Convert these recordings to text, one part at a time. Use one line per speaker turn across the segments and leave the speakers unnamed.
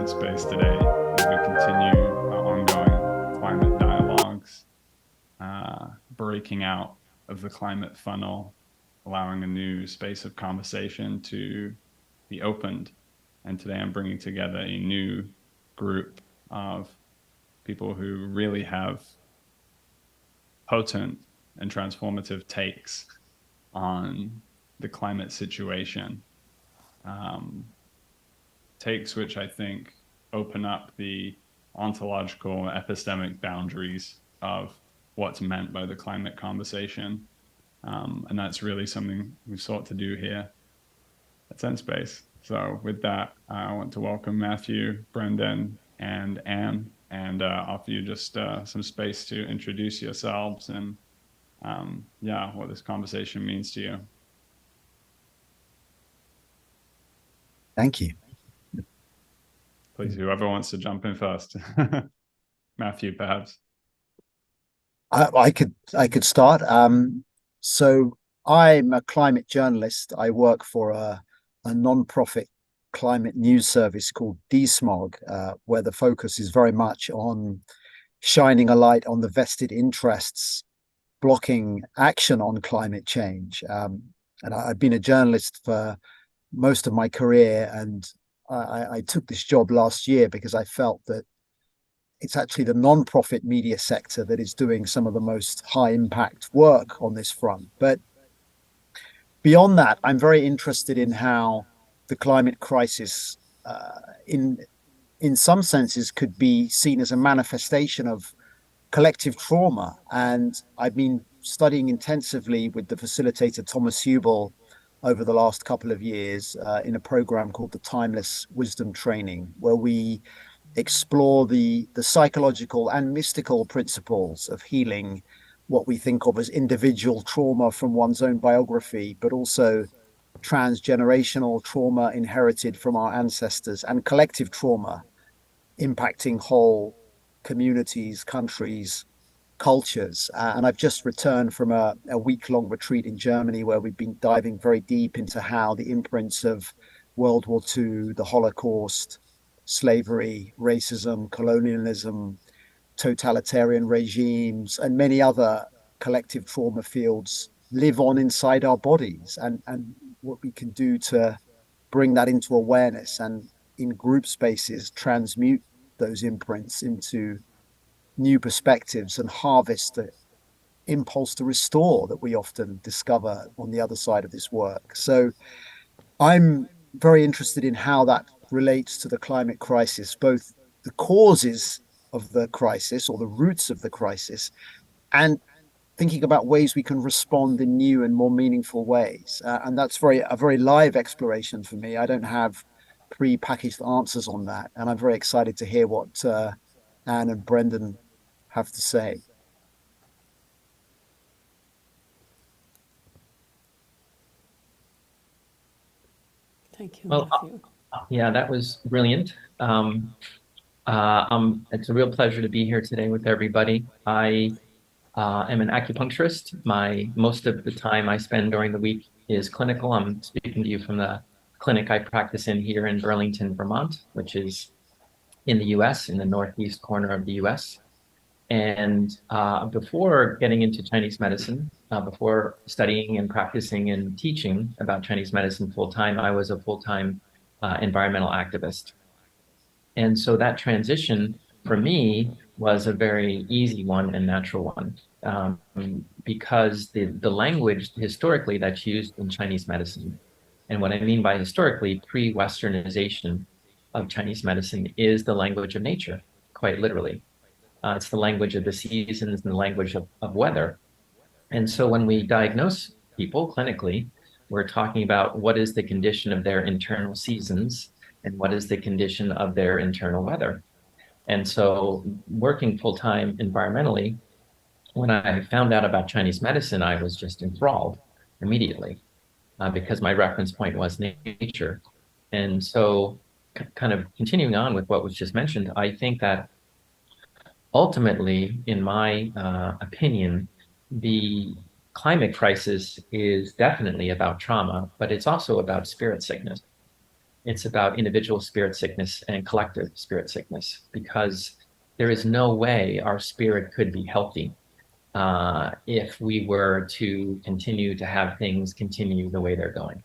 SENSESPACE today as we continue our ongoing climate dialogues, breaking out of the climate funnel, allowing a new space of conversation to be opened. And today I'm bringing together a new group of people who really have potent and transformative takes on the climate situation. Takes which I think open up the ontological epistemic boundaries of what's meant by the climate conversation. And that's really something we've sought to do here at SENSESPACE. So with that, I want to welcome Matthew, Brendan, and Anne, and offer you just some space to introduce yourselves and what this conversation means to you.
Thank you.
Please, whoever wants to jump in first. Matthew, perhaps.
I could start. So I'm a climate journalist. I work for a non-profit climate news service called DSMOG, where the focus is very much on shining a light on the vested interests blocking action on climate change. And I've been a journalist for most of my career, and I took this job last year because I felt that it's actually the non-profit media sector that is doing some of the most high impact work on this front. But beyond that, I'm very interested in how the climate crisis, in some senses, could be seen as a manifestation of collective trauma. And I've been studying intensively with the facilitator Thomas Hubel over the last couple of years in a program called the Timeless Wisdom Training, where we explore the psychological and mystical principles of healing what we think of as individual trauma from one's own biography, but also transgenerational trauma inherited from our ancestors and collective trauma impacting whole communities, countries, cultures. And I've just returned from a week-long retreat in Germany where we've been diving very deep into how the imprints of World War II, the Holocaust, slavery, racism, colonialism, totalitarian regimes, and many other collective trauma fields live on inside our bodies, and what we can do to bring that into awareness and in group spaces transmute those imprints into new perspectives and harvest the impulse to restore that we often discover on the other side of this work. So I'm very interested in how that relates to the climate crisis, both the causes of the crisis or the roots of the crisis, and thinking about ways we can respond in new and more meaningful ways. And that's a very live exploration for me. I don't have pre-packaged answers on that. And I'm very excited to hear what Anne and Brendan have to say.
Thank you,
Well,
Matthew.
Yeah, that was brilliant. It's a real pleasure to be here today with everybody. I am an acupuncturist. Most of the time I spend during the week is clinical. I'm speaking to you from the clinic I practice in here in Burlinton, Vermont, which is in the US, in the northeast corner of the US. And before getting into Chinese medicine, before studying and practicing and teaching about Chinese medicine full-time, I was a full-time environmental activist. And so that transition for me was a very easy one and natural one, because the language historically that's used in Chinese medicine, and what I mean by historically, pre-Westernization of Chinese medicine, is the language of nature, quite literally. It's the language of the seasons and the language of weather. And so when we diagnose people clinically, we're talking about what is the condition of their internal seasons and what is the condition of their internal weather. And so working full-time environmentally, when I found out about Chinese medicine, I was just enthralled immediately because my reference point was nature. And so kind of continuing on with what was just mentioned, I think that ultimately, in my opinion, the climate crisis is definitely about trauma, but it's also about spirit sickness. It's about individual spirit sickness and collective spirit sickness, because there is no way our spirit could be healthy if we were to continue to have things continue the way they're going.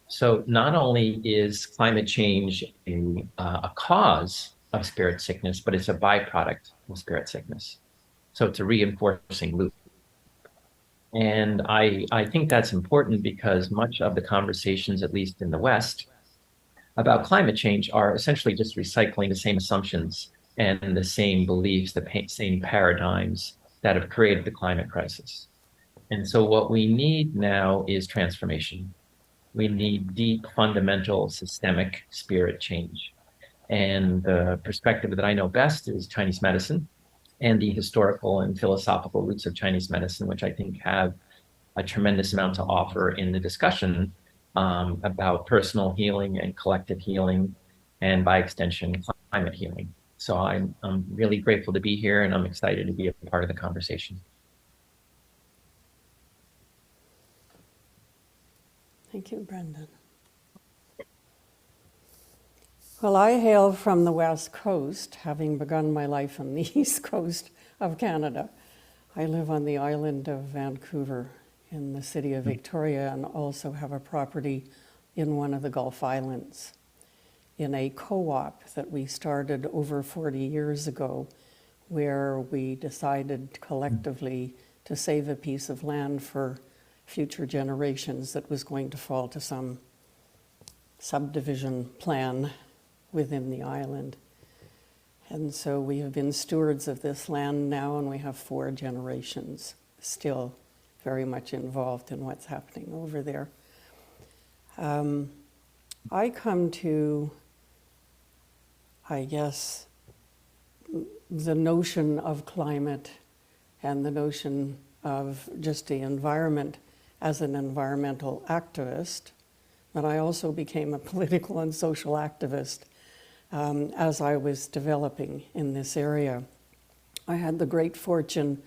So not only is climate change a cause of spirit sickness, but it's a byproduct of spirit sickness. So it's a reinforcing loop. And I think that's important because much of the conversations, at least in the West, about climate change are essentially just recycling the same assumptions and the same beliefs, the same paradigms that have created the climate crisis. And so what we need now is transformation. We need deep, fundamental, systemic spirit change. And the perspective that I know best is Chinese medicine and the historical and philosophical roots of Chinese medicine, which I think have a tremendous amount to offer in the discussion about personal healing and collective healing, and by extension, climate healing. So I'm really grateful to be here, and I'm excited to be a part of the conversation.
Thank you, Brendan. Well, I hail from the West Coast, having begun my life on the East Coast of Canada. I live on the island of Vancouver in the city of Victoria, and also have a property in one of the Gulf Islands in a co-op that we started over 40 years ago, where we decided collectively to save a piece of land for future generations that was going to fall to some subdivision plan within the island. And so we have been stewards of this land now, and we have 4 generations still very much involved in what's happening over there. I come to, I guess, the notion of climate and the notion of just the environment as an environmental activist, but I also became a political and social activist as I was developing in this area. I had the great fortune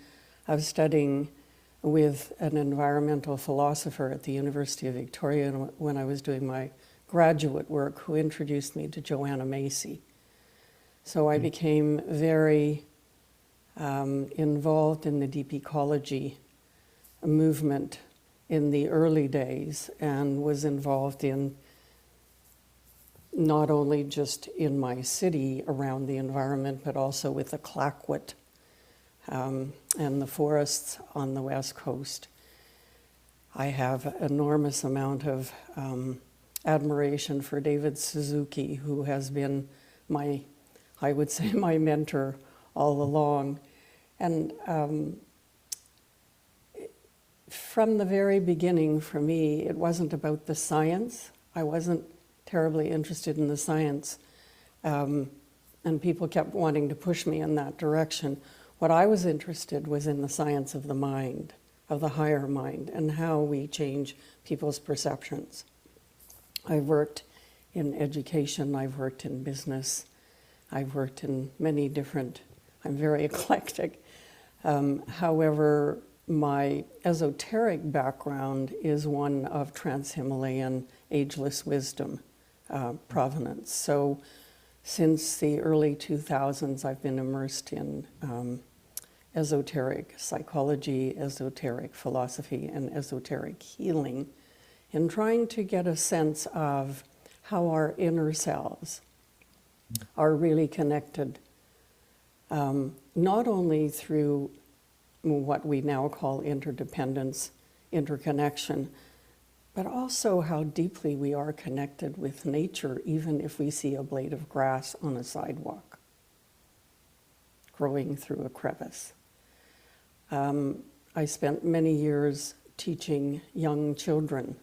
of studying with an environmental philosopher at the University of Victoria when I was doing my graduate work, who introduced me to Joanna Macy. So I became very involved in the deep ecology movement in the early days, and was involved in not only just in my city around the environment, but also with the Clayoquot and the forests on the West Coast. I have enormous amount of admiration for David Suzuki, who has been my, I would say, my mentor all along. And from the very beginning, for me, it wasn't about the science. I wasn't terribly interested in the science, and people kept wanting to push me in that direction. What I was interested was in the science of the mind, of the higher mind, and how we change people's perceptions. I've worked in education, I've worked in business, I've worked in many different, I'm very eclectic. However, my esoteric background is one of trans-Himalayan ageless wisdom provenance. So since the early 2000s, I've been immersed in esoteric psychology, esoteric philosophy, and esoteric healing, in trying to get a sense of how our inner selves are really connected, not only through what we now call interdependence, interconnection, but also how deeply we are connected with nature, even if we see a blade of grass on a sidewalk growing through a crevice. I spent many years teaching young children,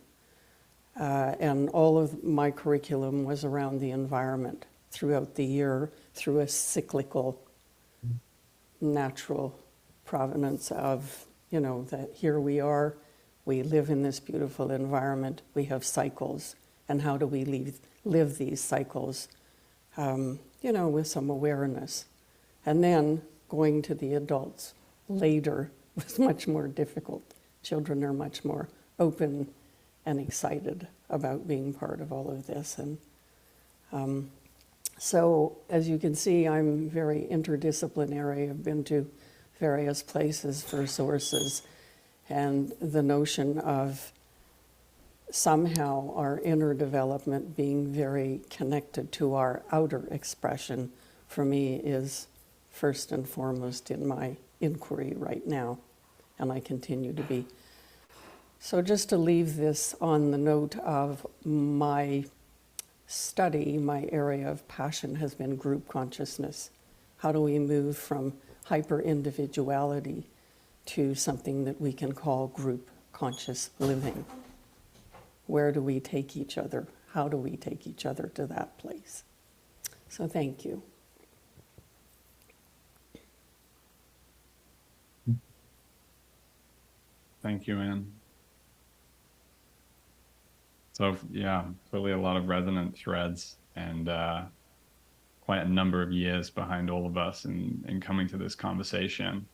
and all of my curriculum was around the environment throughout the year, through a cyclical, natural provenance of, you know, that here we are, we live in this beautiful environment, we have cycles, and how do we live these cycles, you know, with some awareness. And then going to the adults later was much more difficult. Children are much more open and excited about being part of all of this. And So as you can see, I'm very interdisciplinary. I've been to various places for sources, and the notion of somehow our inner development being very connected to our outer expression, for me, is first and foremost in my inquiry right now, and I continue to be. So just to leave this on the note of my study, my area of passion has been group consciousness. How do we move from hyper-individuality to something that we can call group conscious living? Where do we take each other? How do we take each other to that place? So thank you.
Thank you, Anne. So yeah, clearly a lot of resonant threads, and quite a number of years behind all of us in coming to this conversation.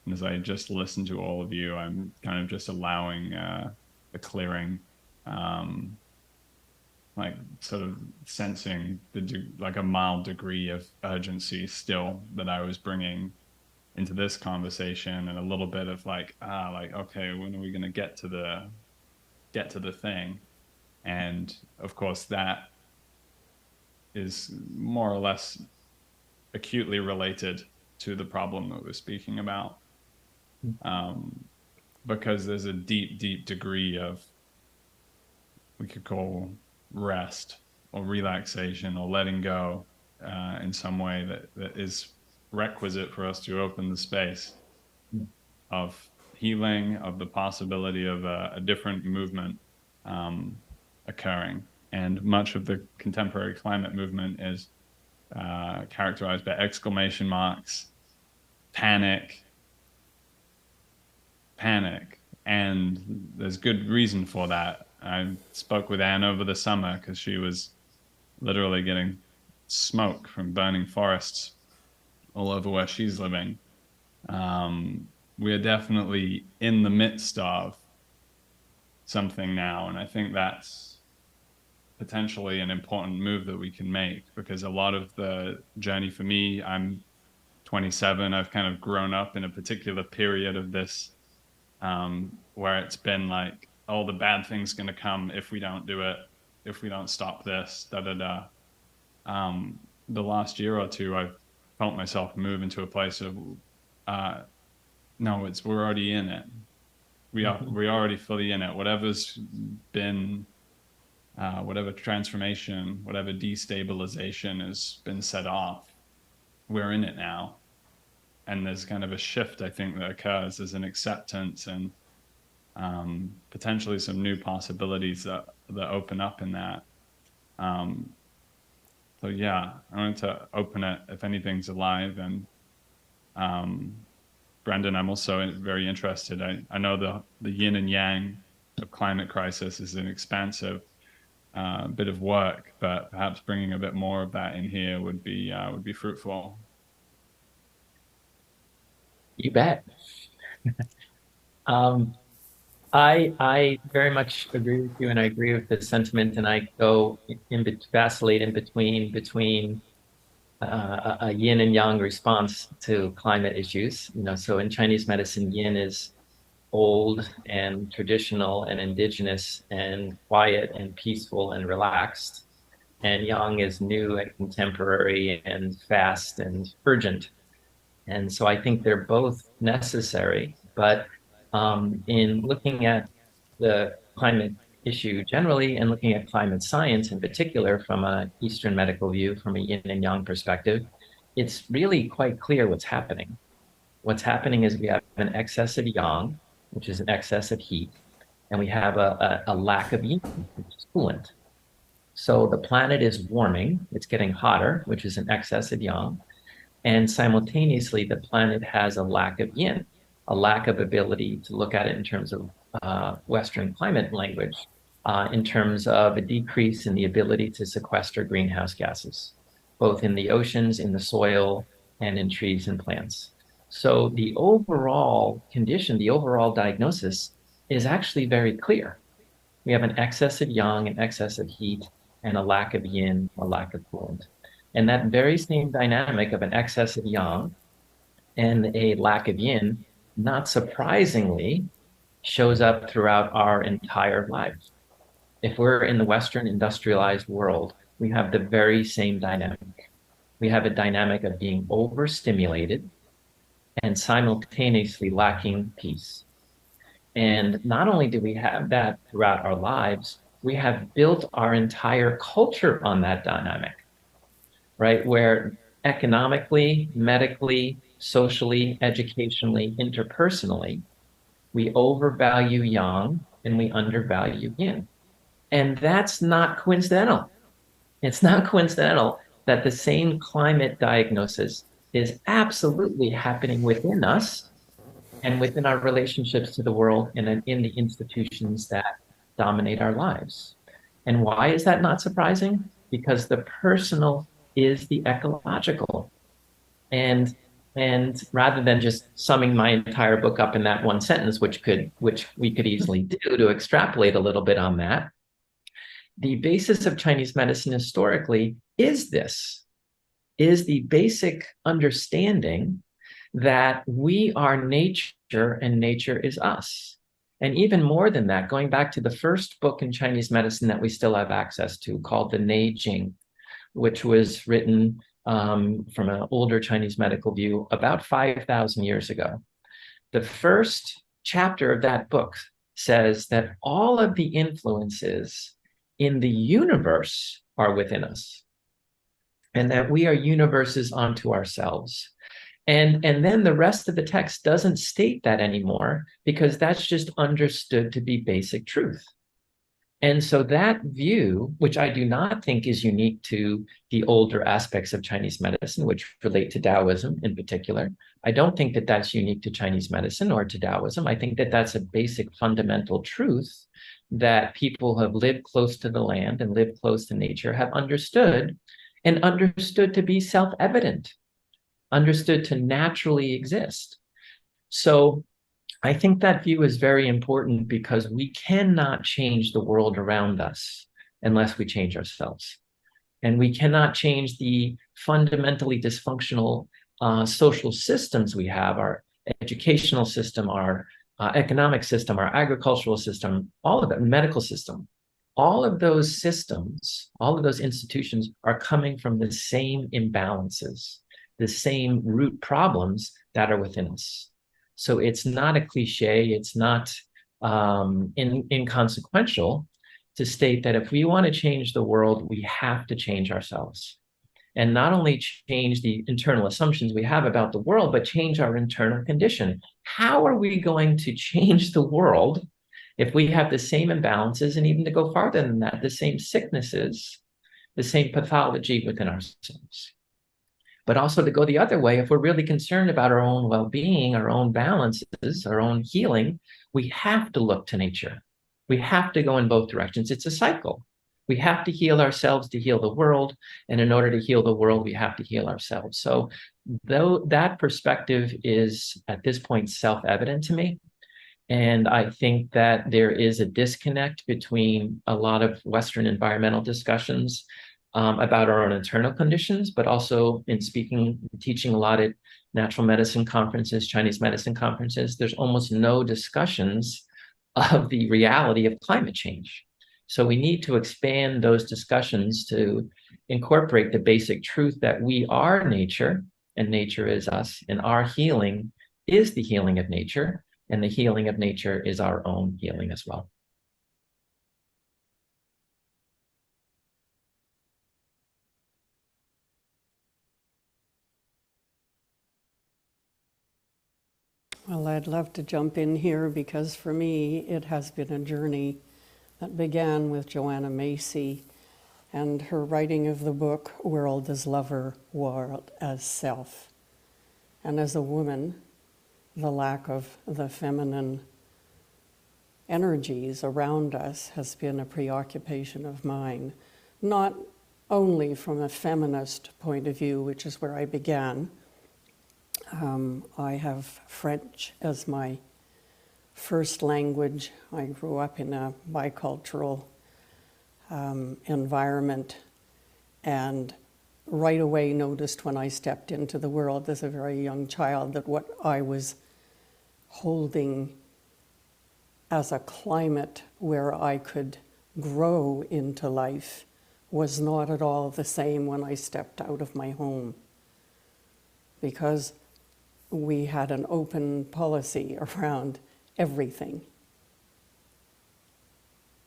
And as I just listened to all of you, I'm kind of just allowing the clearing, like sort of sensing like a mild degree of urgency still that I was bringing into this conversation, and a little bit of like, okay, when are we going to get to the thing? And of course, that is more or less acutely related to the problem that we're speaking about, because there's a deep, deep degree of, we could call rest or relaxation or letting go in some way that is requisite for us to open the space of healing, of the possibility of a different movement occurring. And much of the contemporary climate movement is characterized by exclamation marks, panic, and there's good reason for that. I spoke with Anne over the summer because she was literally getting smoke from burning forests all over where she's living. We are definitely in the midst of something now, and I think that's potentially an important move that we can make, because a lot of the journey for me, I'm 27, I've kind of grown up in a particular period of this where it's been like, oh, the bad thing's going to come if we don't do it, if we don't stop this, The last year or two, I've felt myself move into a place of, no, we're already in it. We're already fully in it. Whatever's been, whatever transformation, whatever destabilization has been set off, we're in it now. And there's kind of a shift, I think, that occurs. There's an acceptance and potentially some new possibilities that open up in that. So yeah, I wanted to open it if anything's alive. And Brendan, I'm also very interested. I know the yin and yang of climate crisis is an expansive bit of work, but perhaps bringing a bit more of that in here would be fruitful.
You bet. I very much agree with you, and I agree with the sentiment, and I go vacillate in between a yin and yang response to climate issues. So in Chinese medicine, yin is old and traditional and indigenous and quiet and peaceful and relaxed, and yang is new and contemporary and fast and urgent. And so I think they're both necessary, but in looking at the climate issue generally and looking at climate science in particular from an Eastern medical view, from a yin and yang perspective, it's really quite clear what's happening. What's happening is we have an excess of yang, which is an excess of heat, and we have a lack of yin, which is coolant. So the planet is warming, it's getting hotter, which is an excess of yang, and simultaneously the planet has a lack of yin, a lack of ability to look at it in terms of Western climate language, in terms of a decrease in the ability to sequester greenhouse gases, both in the oceans, in the soil, and in trees and plants. So the overall condition, the overall diagnosis is actually very clear. We have an excess of yang, an excess of heat, and a lack of yin, a lack of coolant. And that very same dynamic of an excess of yang and a lack of yin, not surprisingly, shows up throughout our entire lives. If we're in the Western industrialized world, we have the very same dynamic. We have a dynamic of being overstimulated and simultaneously lacking peace. And not only do we have that throughout our lives, we have built our entire culture on that dynamic, right? Where economically, medically, socially, educationally, interpersonally, we overvalue yang and we undervalue yin. And that's not coincidental. It's not coincidental that the same climate diagnosis is absolutely happening within us and within our relationships to the world and in the institutions that dominate our lives. And why is that not surprising? Because the personal is the ecological. And rather than just summing my entire book up in that one sentence, which we could easily do to extrapolate a little bit on that, the basis of Chinese medicine historically is the basic understanding that we are nature and nature is us. And even more than that, going back to the first book in Chinese medicine that we still have access to, called the Neijing, which was written from an older Chinese medical view about 5,000 years ago. The first chapter of that book says that all of the influences in the universe are within us, and that we are universes unto ourselves. And then the rest of the text doesn't state that anymore, because that's just understood to be basic truth. And so that view, which I do not think is unique to the older aspects of Chinese medicine, which relate to Taoism in particular, I don't think that that's unique to Chinese medicine or to Taoism. I think that that's a basic fundamental truth that people who have lived close to the land and lived close to nature have understood, and understood to be self-evident, understood to naturally exist. So I think that view is very important, because we cannot change the world around us unless we change ourselves. And we cannot change the fundamentally dysfunctional social systems we have, our educational system, our economic system, our agricultural system, all of it, medical system. All of those systems, all of those institutions are coming from the same imbalances, the same root problems that are within us. So it's not a cliche, it's not inconsequential to state that if we want to change the world, we have to change ourselves. And not only change the internal assumptions we have about the world, but change our internal condition. How are we going to change the world if we have the same imbalances, and even to go farther than that, the same sicknesses, the same pathology within ourselves? But also to go the other way, if we're really concerned about our own well-being, our own balances, our own healing, we have to look to nature. We have to go in both directions. It's a cycle. We have to heal ourselves to heal the world. And in order to heal the world, we have to heal ourselves. So though that perspective is at this point self-evident to me, and I think that there is a disconnect between a lot of Western environmental discussions about our own internal conditions, but also in speaking, teaching a lot at natural medicine conferences, Chinese medicine conferences, there's almost no discussions of the reality of climate change. So we need to expand those discussions to incorporate the basic truth that we are nature and nature is us, and our healing is the healing of nature, and the healing of nature is our own healing as well.
Well, I'd love to jump in here, because for me, it has been a journey that began with Joanna Macy and her writing of the book, World as Lover, World as Self. And as a woman, the lack of the feminine energies around us has been a preoccupation of mine, not only from a feminist point of view, which is where I began. I have French as my first language. I grew up in a bicultural environment, and right away noticed when I stepped into the world as a very young child that what I was holding as a climate where I could grow into life was not at all the same when I stepped out of my home, because we had an open policy around everything.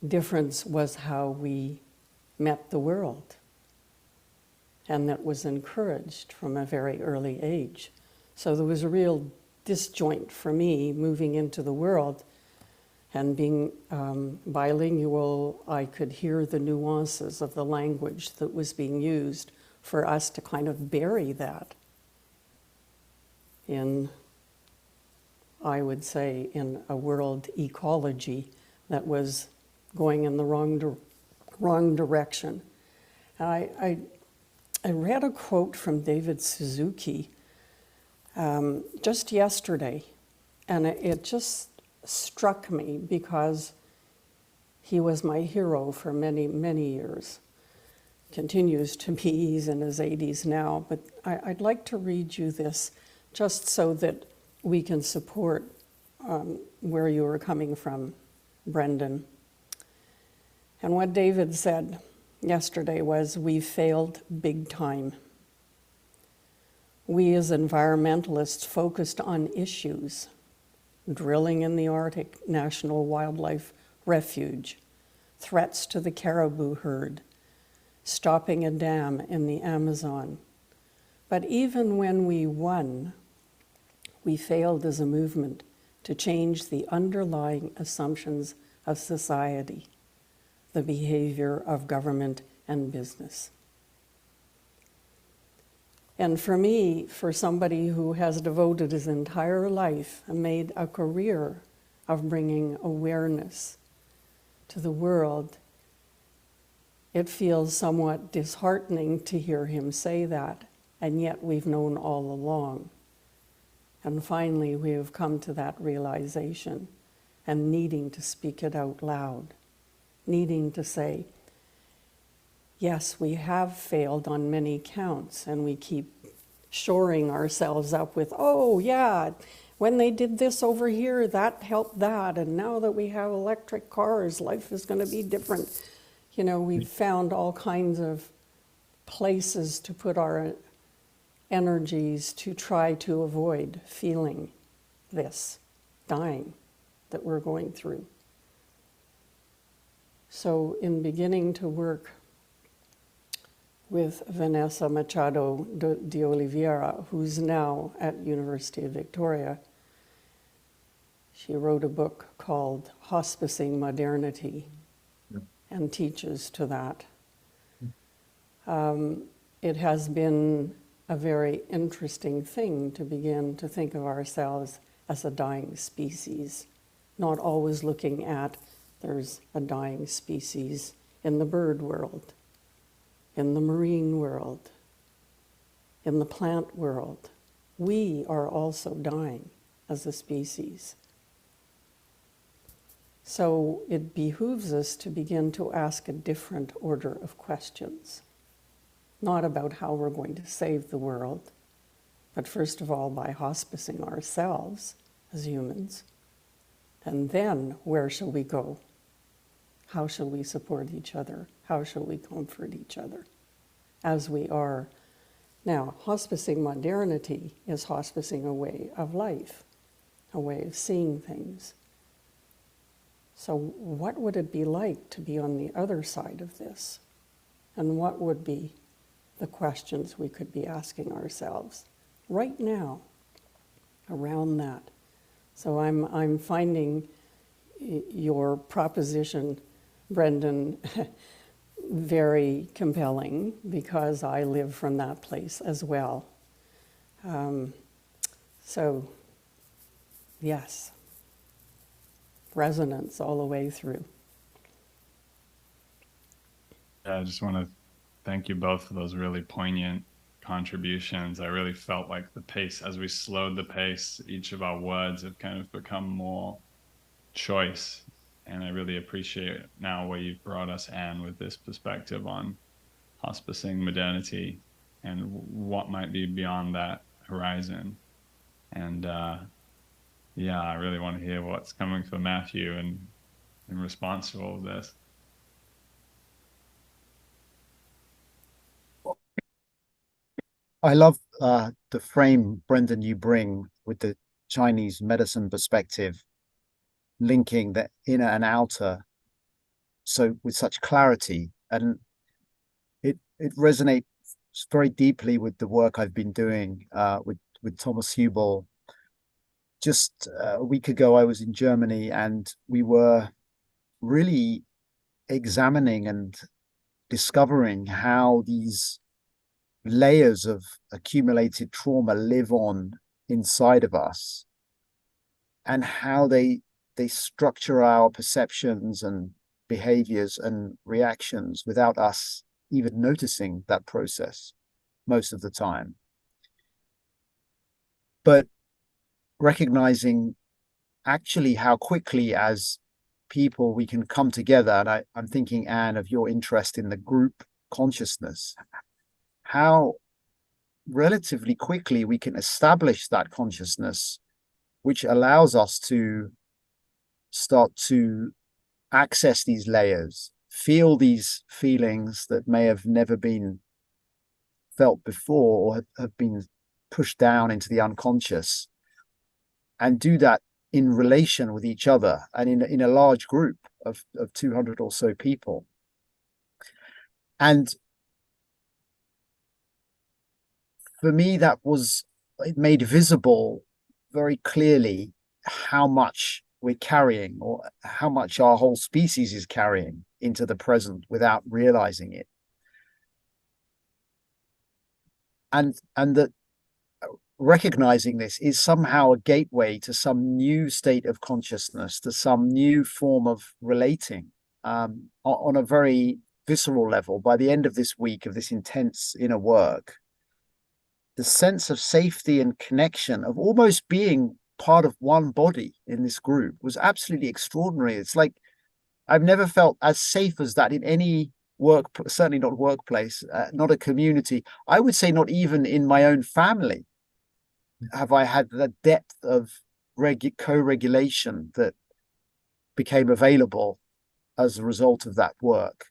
Difference was how we met the world, and that was encouraged from a very early age. So there was a real disjoint for me moving into the world. And being bilingual, I could hear the nuances of the language that was being used for us to kind of bury that in, I would say, in a world ecology that was going in the wrong direction. And I read a quote from David Suzuki just yesterday, and it just struck me because he was my hero for many, many years. Continues to be, he's in his 80s now, but I'd like to read you this just so that we can support where you were coming from, Brendan. And what David said yesterday was, "We failed big time. We as environmentalists focused on issues, drilling in the Arctic National Wildlife Refuge, threats to the caribou herd, stopping a dam in the Amazon. But even when we won, we failed as a movement to change the underlying assumptions of society, the behavior of government and business." And for me, for somebody who has devoted his entire life and made a career of bringing awareness to the world, it feels somewhat disheartening to hear him say that, and yet we've known all along. And finally, we have come to that realization and needing to speak it out loud, needing to say, yes, we have failed on many counts, and we keep shoring ourselves up with, oh yeah, when they did this over here, that helped that, and now that we have electric cars, life is going to be different. You know, we've found all kinds of places to put our energies to try to avoid feeling this dying that we're going through. So in beginning to work with Vanessa Machado de Oliveira, who's now at University of Victoria, she wrote a book called Hospicing Modernity, and teaches to that. It has been a very interesting thing to begin to think of ourselves as a dying species, not always looking at there's a dying species in the bird world, in the marine world, in the plant world. We are also dying as a species. So it behooves us to begin to ask a different order of questions, not about how we're going to save the world, but first of all by hospicing ourselves as humans. And then where shall we go? How shall we support each other? How shall we comfort each other as we are? Now, hospicing modernity is hospicing a way of life, a way of seeing things. So what would it be like to be on the other side of this? And what would be the questions we could be asking ourselves right now around that? So I'm finding your proposition, Brendan, very compelling, because I live from that place as well. So, yes, resonance all the way through.
Yeah, I just want to thank you both for those really poignant contributions. I really felt like the pace, as we slowed the pace, each of our words have kind of become more choice And I really appreciate now where you've brought us, Anne, with this perspective on hospicing, modernity, and what might be beyond that horizon. And yeah, I really want to hear what's coming for Matthew in response to all of this.
I love the frame, Brendan, you bring with the Chinese medicine perspective, linking the inner and outer, so with such clarity, and it resonates very deeply with the work I've been doing with Thomas Hubel. Just a week ago, I was in Germany, and we were really examining and discovering how these layers of accumulated trauma live on inside of us, and how they structure our perceptions and behaviors and reactions without us even noticing that process most of the time. But recognizing actually how quickly as people we can come together, and I'm thinking, Anne, of your interest in the group consciousness, how relatively quickly we can establish that consciousness, which allows us to start to access these layers, feel these feelings that may have never been felt before, or have been pushed down into the unconscious, and do that in relation with each other and in a large group of 200 or so people. And for me, it made visible very clearly how much we're carrying, or how much our whole species is carrying into the present without realizing it. And that recognizing this is somehow a gateway to some new state of consciousness, to some new form of relating on a very visceral level. By the end of this week, of this intense inner work, the sense of safety and connection, of almost being part of one body in this group, was absolutely extraordinary. It's like I've never felt as safe as that in any work, certainly not workplace, not a community. I would say not even in my own family have I had the depth of co-regulation that became available as a result of that work.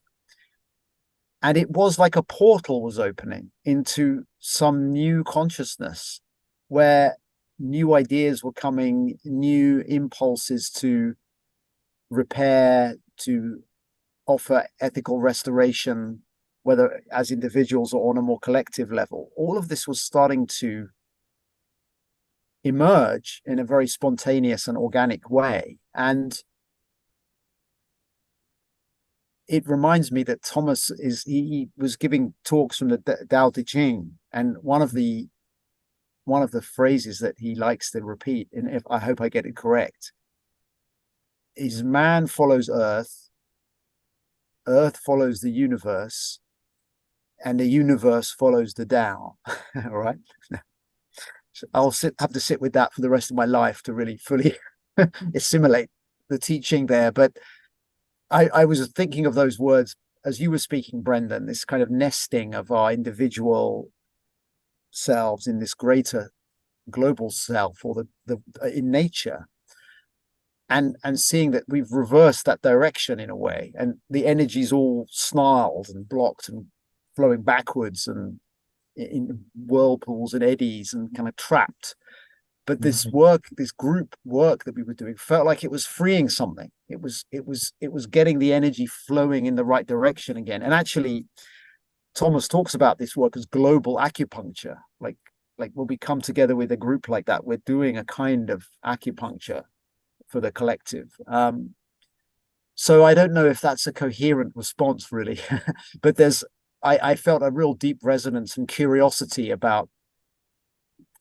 And it was like a portal was opening into some new consciousness, where new ideas were coming, new impulses to repair, to offer ethical restoration, whether as individuals or on a more collective level. All of this was starting to emerge in a very spontaneous and organic way. And it reminds me that Thomas he was giving talks from the Tao Te Ching, and one of the phrases that he likes to repeat, and if I hope I get it correct, is man follows earth, earth follows the universe, and the universe follows the Tao. All right. So I'll have to sit with that for the rest of my life to really fully assimilate the teaching there. But I was thinking of those words as you were speaking, Brendan, this kind of nesting of our individual selves in this greater global self, or the in nature, and seeing that we've reversed that direction in a way, and the energy's all snarled and blocked and flowing backwards and in whirlpools and eddies and kind of trapped. But this work, this group work that we were doing, felt like it was freeing something. It was getting the energy flowing in the right direction again. And actually, Thomas talks about this work as global acupuncture. Like when we come together with a group like that, we're doing a kind of acupuncture for the collective. So I don't know if that's a coherent response, really, but I felt a real deep resonance and curiosity about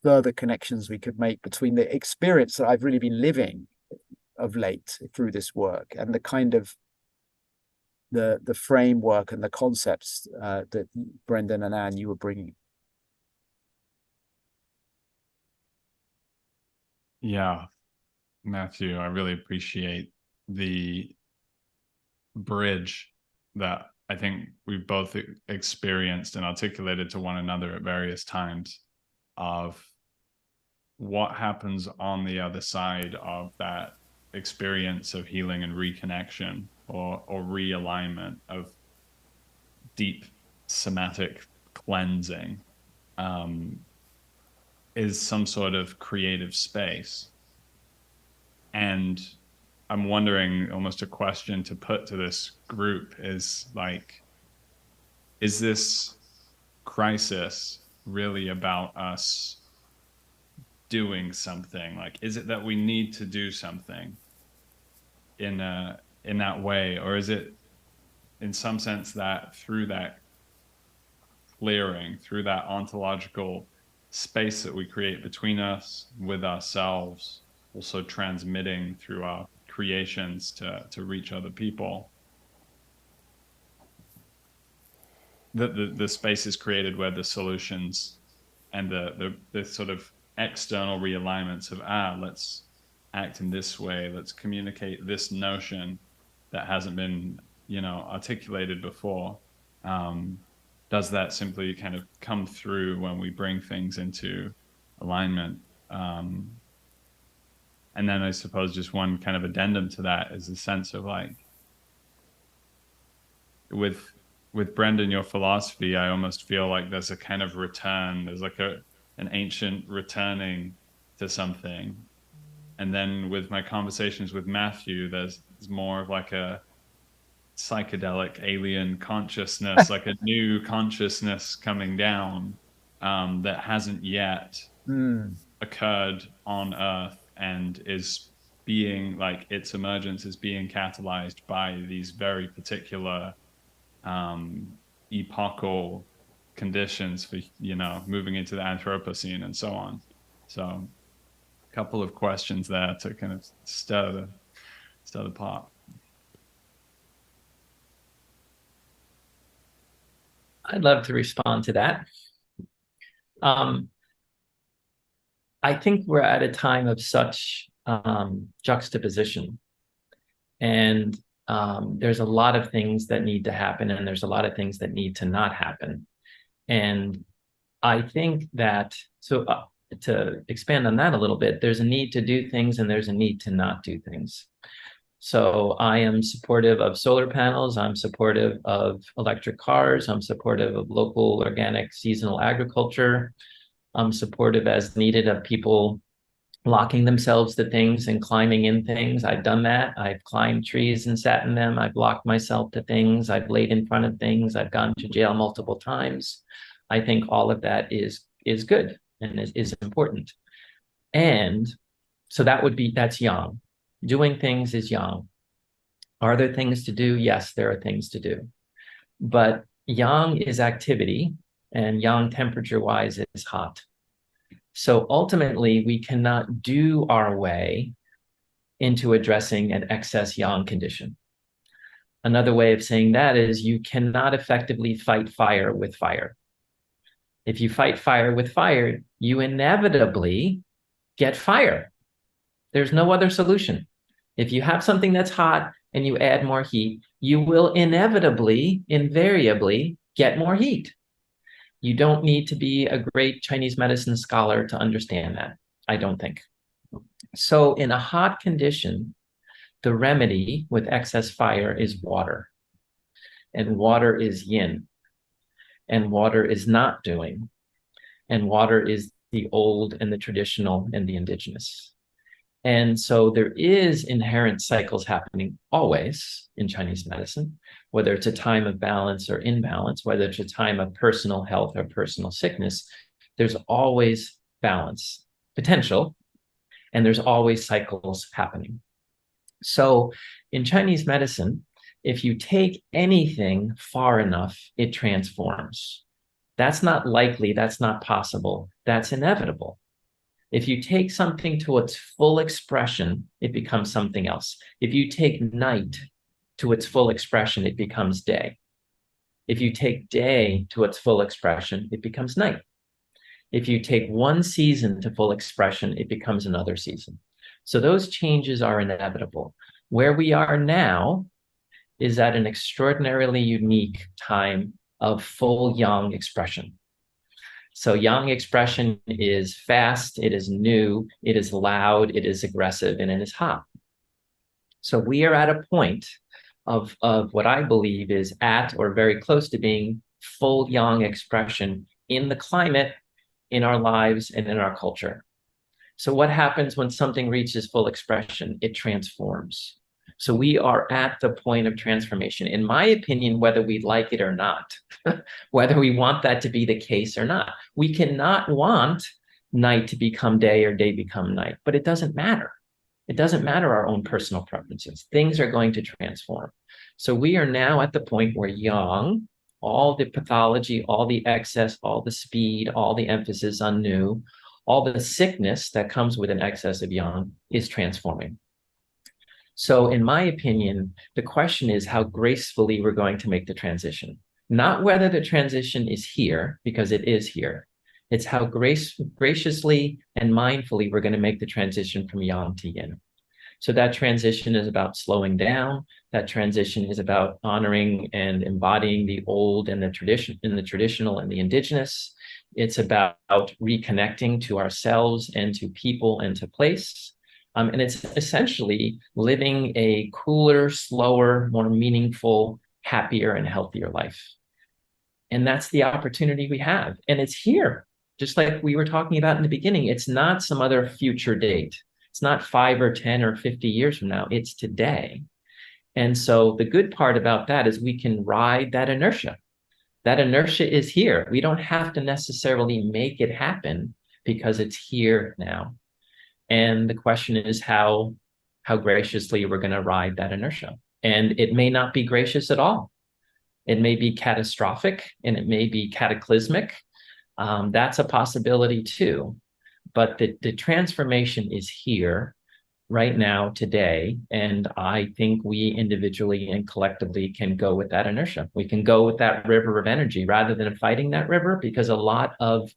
further connections we could make between the experience that I've really been living of late through this work, and the kind of the framework and the concepts that Brendan and Anne, you were bringing.
Yeah, Matthew, I really appreciate the bridge that I think we've both experienced and articulated to one another at various times of what happens on the other side of that experience of healing and reconnection or realignment of deep somatic cleansing, is some sort of creative space. And I'm wondering, almost a question to put to this group is like, is this crisis really about us doing something? Like, is it that we need to do something in that way? Or is it in some sense that through that clearing, through that ontological space that we create between us, with ourselves, also transmitting through our creations to reach other people, the space is created where the solutions and the sort of external realignments of, let's act in this way, let's communicate this notion that hasn't been, articulated before. Does that simply kind of come through when we bring things into alignment? And then I suppose just one kind of addendum to that is the sense of like, with Brendan, your philosophy, I almost feel like there's a kind of return. There's like an ancient returning to something. And then with my conversations with Matthew, there's more of like a psychedelic alien consciousness, like a new consciousness coming down, that hasn't yet occurred on Earth, and is being, like, its emergence is being catalyzed by these very particular epochal conditions for, moving into the Anthropocene and so on. So a couple of questions there to kind of stir the pot.
I'd love to respond to that. I think we're at a time of such juxtaposition, and there's a lot of things that need to happen, and there's a lot of things that need to not happen. And I think that, to expand on that a little bit, there's a need to do things and there's a need to not do things. So I am supportive of solar panels. I'm supportive of electric cars. I'm supportive of local organic seasonal agriculture. I'm supportive as needed of people locking themselves to things and climbing in things. I've done that. I've climbed trees and sat in them. I've locked myself to things. I've laid in front of things. I've gone to jail multiple times. I think all of that is good and is important. And so that's yang. Doing things is yang. Are there things to do? Yes, there are things to do. But yang is activity, and yang temperature-wise is hot. So ultimately, we cannot do our way into addressing an excess yang condition. Another way of saying that is you cannot effectively fight fire with fire. If you fight fire with fire, you inevitably get fire. There's no other solution. If you have something that's hot and you add more heat, you will inevitably, invariably get more heat. You don't need to be a great Chinese medicine scholar to understand that, I don't think. So in a hot condition, the remedy with excess fire is water. And water is yin. And water is not doing. And water is the old and the traditional and the indigenous. And so there is inherent cycles happening always in Chinese medicine, whether it's a time of balance or imbalance, whether it's a time of personal health or personal sickness, there's always balance potential, and there's always cycles happening. So in Chinese medicine, if you take anything far enough, it transforms. That's not likely, that's not possible, that's inevitable. If you take something to its full expression, it becomes something else. If you take night to its full expression, it becomes day. If you take day to its full expression, it becomes night. If you take one season to full expression, it becomes another season. So those changes are inevitable. Where we are now is at an extraordinarily unique time of full yang expression. So yang expression is fast, it is new, it is loud, it is aggressive, and it is hot. So we are at a point of what I believe is at or very close to being full yang expression in the climate, in our lives, and in our culture. So what happens when something reaches full expression? It transforms. So we are at the point of transformation, in my opinion, whether we like it or not, whether we want that to be the case or not. We cannot want night to become day or day become night, but it doesn't matter. It doesn't matter our own personal preferences. Things are going to transform. So we are now at the point where yang, all the pathology, all the excess, all the speed, all the emphasis on new, all the sickness that comes with an excess of yang is transforming. So in my opinion, the question is how gracefully we're going to make the transition. Not whether the transition is here, because it is here. It's how graciously and mindfully we're going to make the transition from yang to yin. So that transition is about slowing down. That transition is about honoring and embodying the old and the traditional and the indigenous. It's about reconnecting to ourselves and to people and to place. And it's essentially living a cooler, slower, more meaningful, happier, and healthier life. And that's the opportunity we have. And it's here, just like we were talking about in the beginning. It's not some other future date. It's not 5 or 10 or 50 years from now. It's today. And so the good part about that is we can ride that inertia. That inertia is here. We don't have to necessarily make it happen because it's here now. And the question is how graciously we're going to ride that inertia. And it may not be gracious at all. It may be catastrophic and it may be cataclysmic. That's a possibility too. But the transformation is here right now, today. And I think we individually and collectively can go with that inertia. We can go with that river of energy rather than fighting that river, because a lot of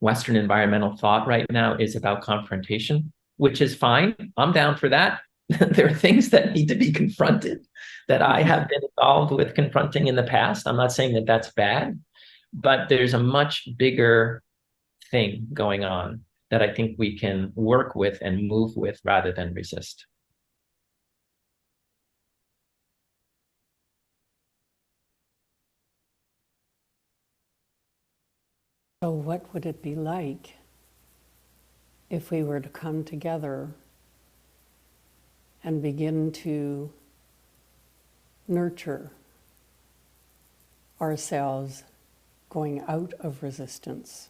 Western environmental thought right now is about confrontation, which is fine. I'm down for that. There are things that need to be confronted that I have been involved with confronting in the past. I'm not saying that that's bad, but there's a much bigger thing going on that I think we can work with and move with rather than resist.
So what would it be like if we were to come together and begin to nurture ourselves going out of resistance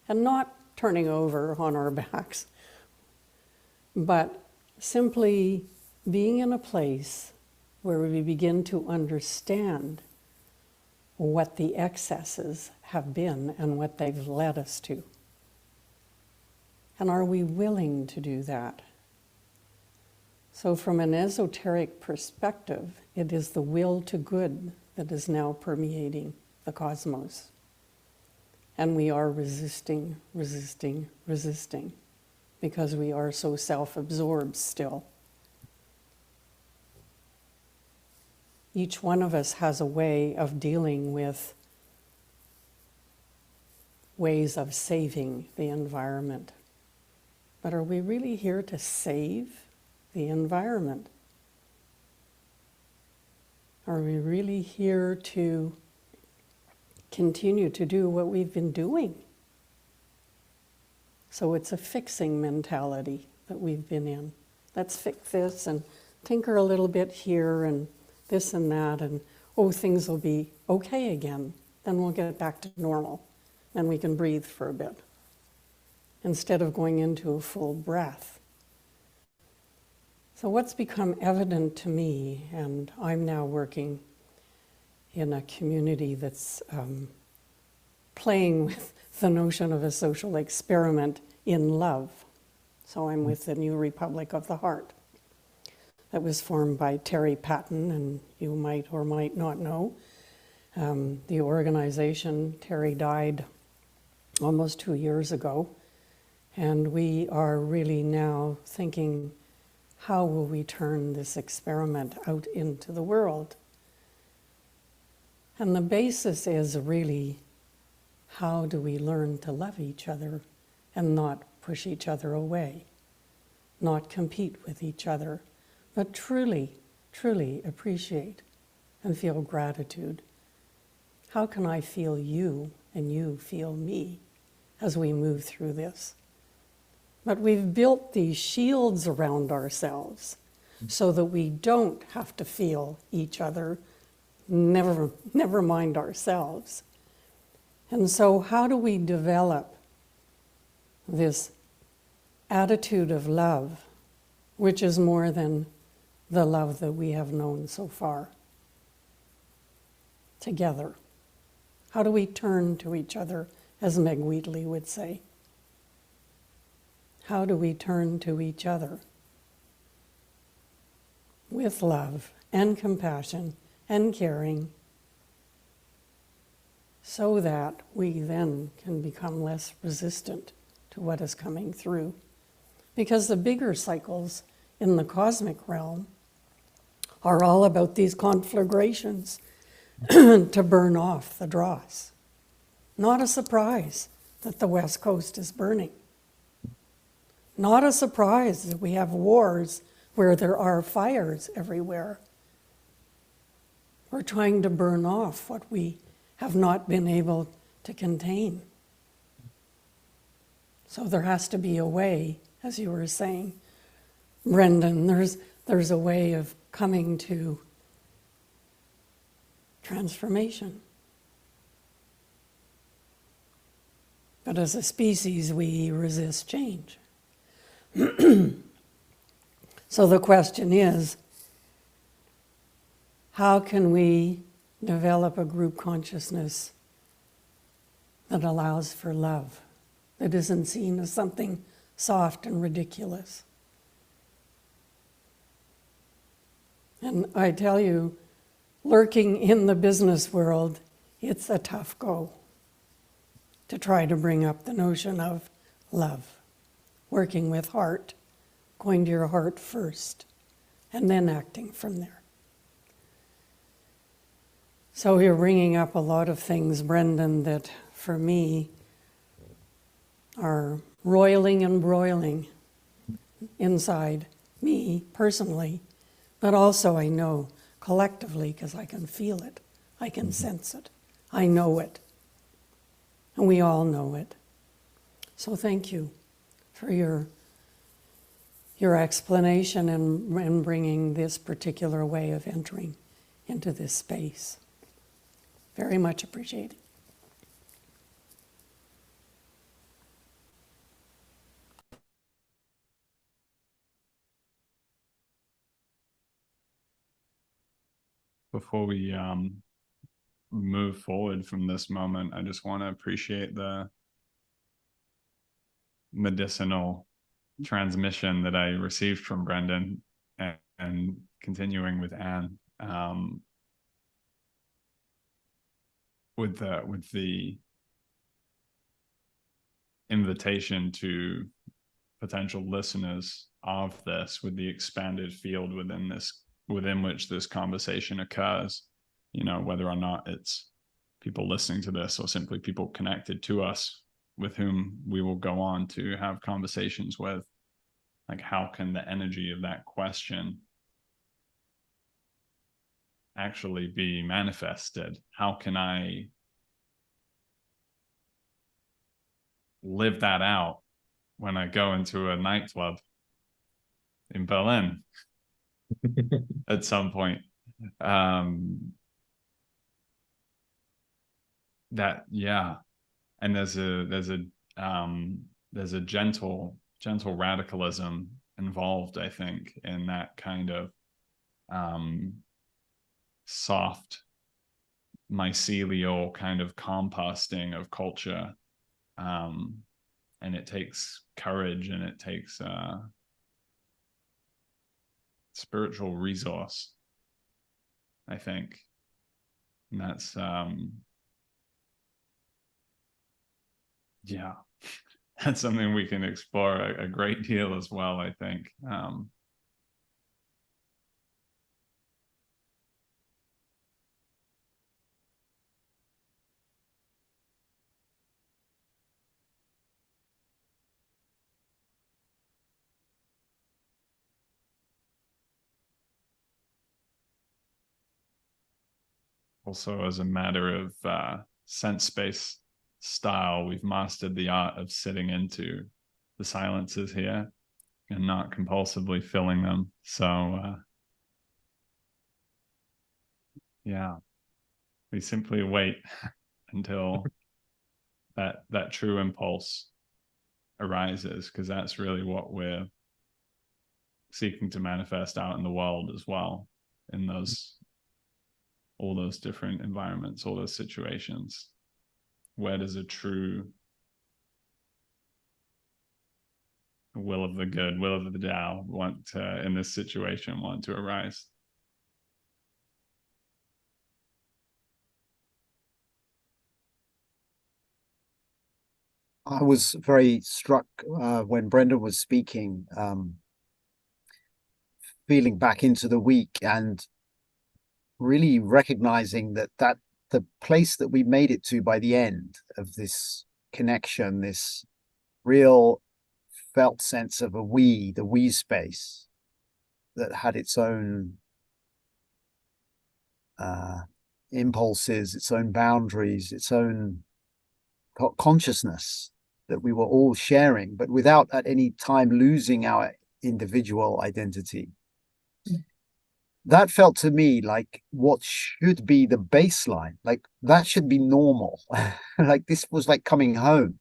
and not turning over on our backs, but simply being in a place where we begin to understand what the excesses have been and what they've led us to. And are we willing to do that? So from an esoteric perspective, it is the will to good that is now permeating the cosmos. And we are resisting, because we are so self-absorbed still. Each one of us has a way of dealing with ways of saving the environment. But are we really here to save the environment? Are we really here to continue to do what we've been doing? So it's a fixing mentality that we've been in. Let's fix this and tinker a little bit here and this and that, and things will be okay again. Then we'll get back to normal. Then we can breathe for a bit, instead of going into a full breath. So what's become evident to me, and I'm now working in a community that's playing with the notion of a social experiment in love. So I'm with the New Republic of the Heart. That was formed by Terry Patton, and you might or might not know. The organization, Terry died almost 2 years ago, and we are really now thinking how will we turn this experiment out into the world? And the basis is really, how do we learn to love each other and not push each other away, not compete with each other, but truly, truly appreciate and feel gratitude. How can I feel you and you feel me as we move through this? But we've built these shields around ourselves so that we don't have to feel each other, never mind ourselves. And so how do we develop this attitude of love, which is more than the love that we have known so far, together? How do we turn to each other, as Meg Wheatley would say? How do we turn to each other with love and compassion and caring, so that we then can become less resistant to what is coming through? Because the bigger cycles in the cosmic realm are all about these conflagrations to burn off the dross. Not a surprise that the West Coast is burning. Not a surprise that we have wars where there are fires everywhere. We're trying to burn off what we have not been able to contain. So there has to be a way, as you were saying, Brendan, there's a way of coming to transformation. But as a species, we resist change. So the question is, how can we develop a group consciousness that allows for love, that isn't seen as something soft and ridiculous? And I tell you, lurking in the business world, it's a tough go to try to bring up the notion of love. Working with heart, going to your heart first, and then acting from there. So you're bringing up a lot of things, Brendan, that for me are roiling and broiling inside me personally, but also I know collectively, because I can feel it, I can sense it, I know it, and we all know it. So thank you for your explanation and bringing this particular way of entering into this space. Very much appreciated.
Before we move forward from this moment, I just want to appreciate the medicinal transmission that I received from Brendan, and continuing with Anne, with the invitation to potential listeners of this, with the expanded field within which this conversation occurs, whether or not it's people listening to this or simply people connected to us with whom we will go on to have conversations with. Like, how can the energy of that question actually be manifested? How can I live that out when I go into a nightclub in Berlin at some point? And there's a gentle radicalism involved, I think, in that kind of soft mycelial kind of composting of culture, and it takes courage, and it takes spiritual resource, I think. And that's that's something we can explore a great deal as well, I think. also as a matter of sense-space style, we've mastered the art of sitting into the silences here and not compulsively filling them. So yeah, we simply wait until that true impulse arises, because that's really what we're seeking to manifest out in the world as well, in all those different environments, all those situations. Where does a true will of the good, will of the Tao want to, in this situation, want to arise?
I was very struck when Brendan was speaking, feeling back into the week and really recognizing that the place that we made it to by the end of this connection, this real felt sense of the we space that had its own impulses, its own boundaries, its own consciousness that we were all sharing, but without at any time losing our individual identity. That felt to me like what should be the baseline. Like that should be normal. Like this was like coming home.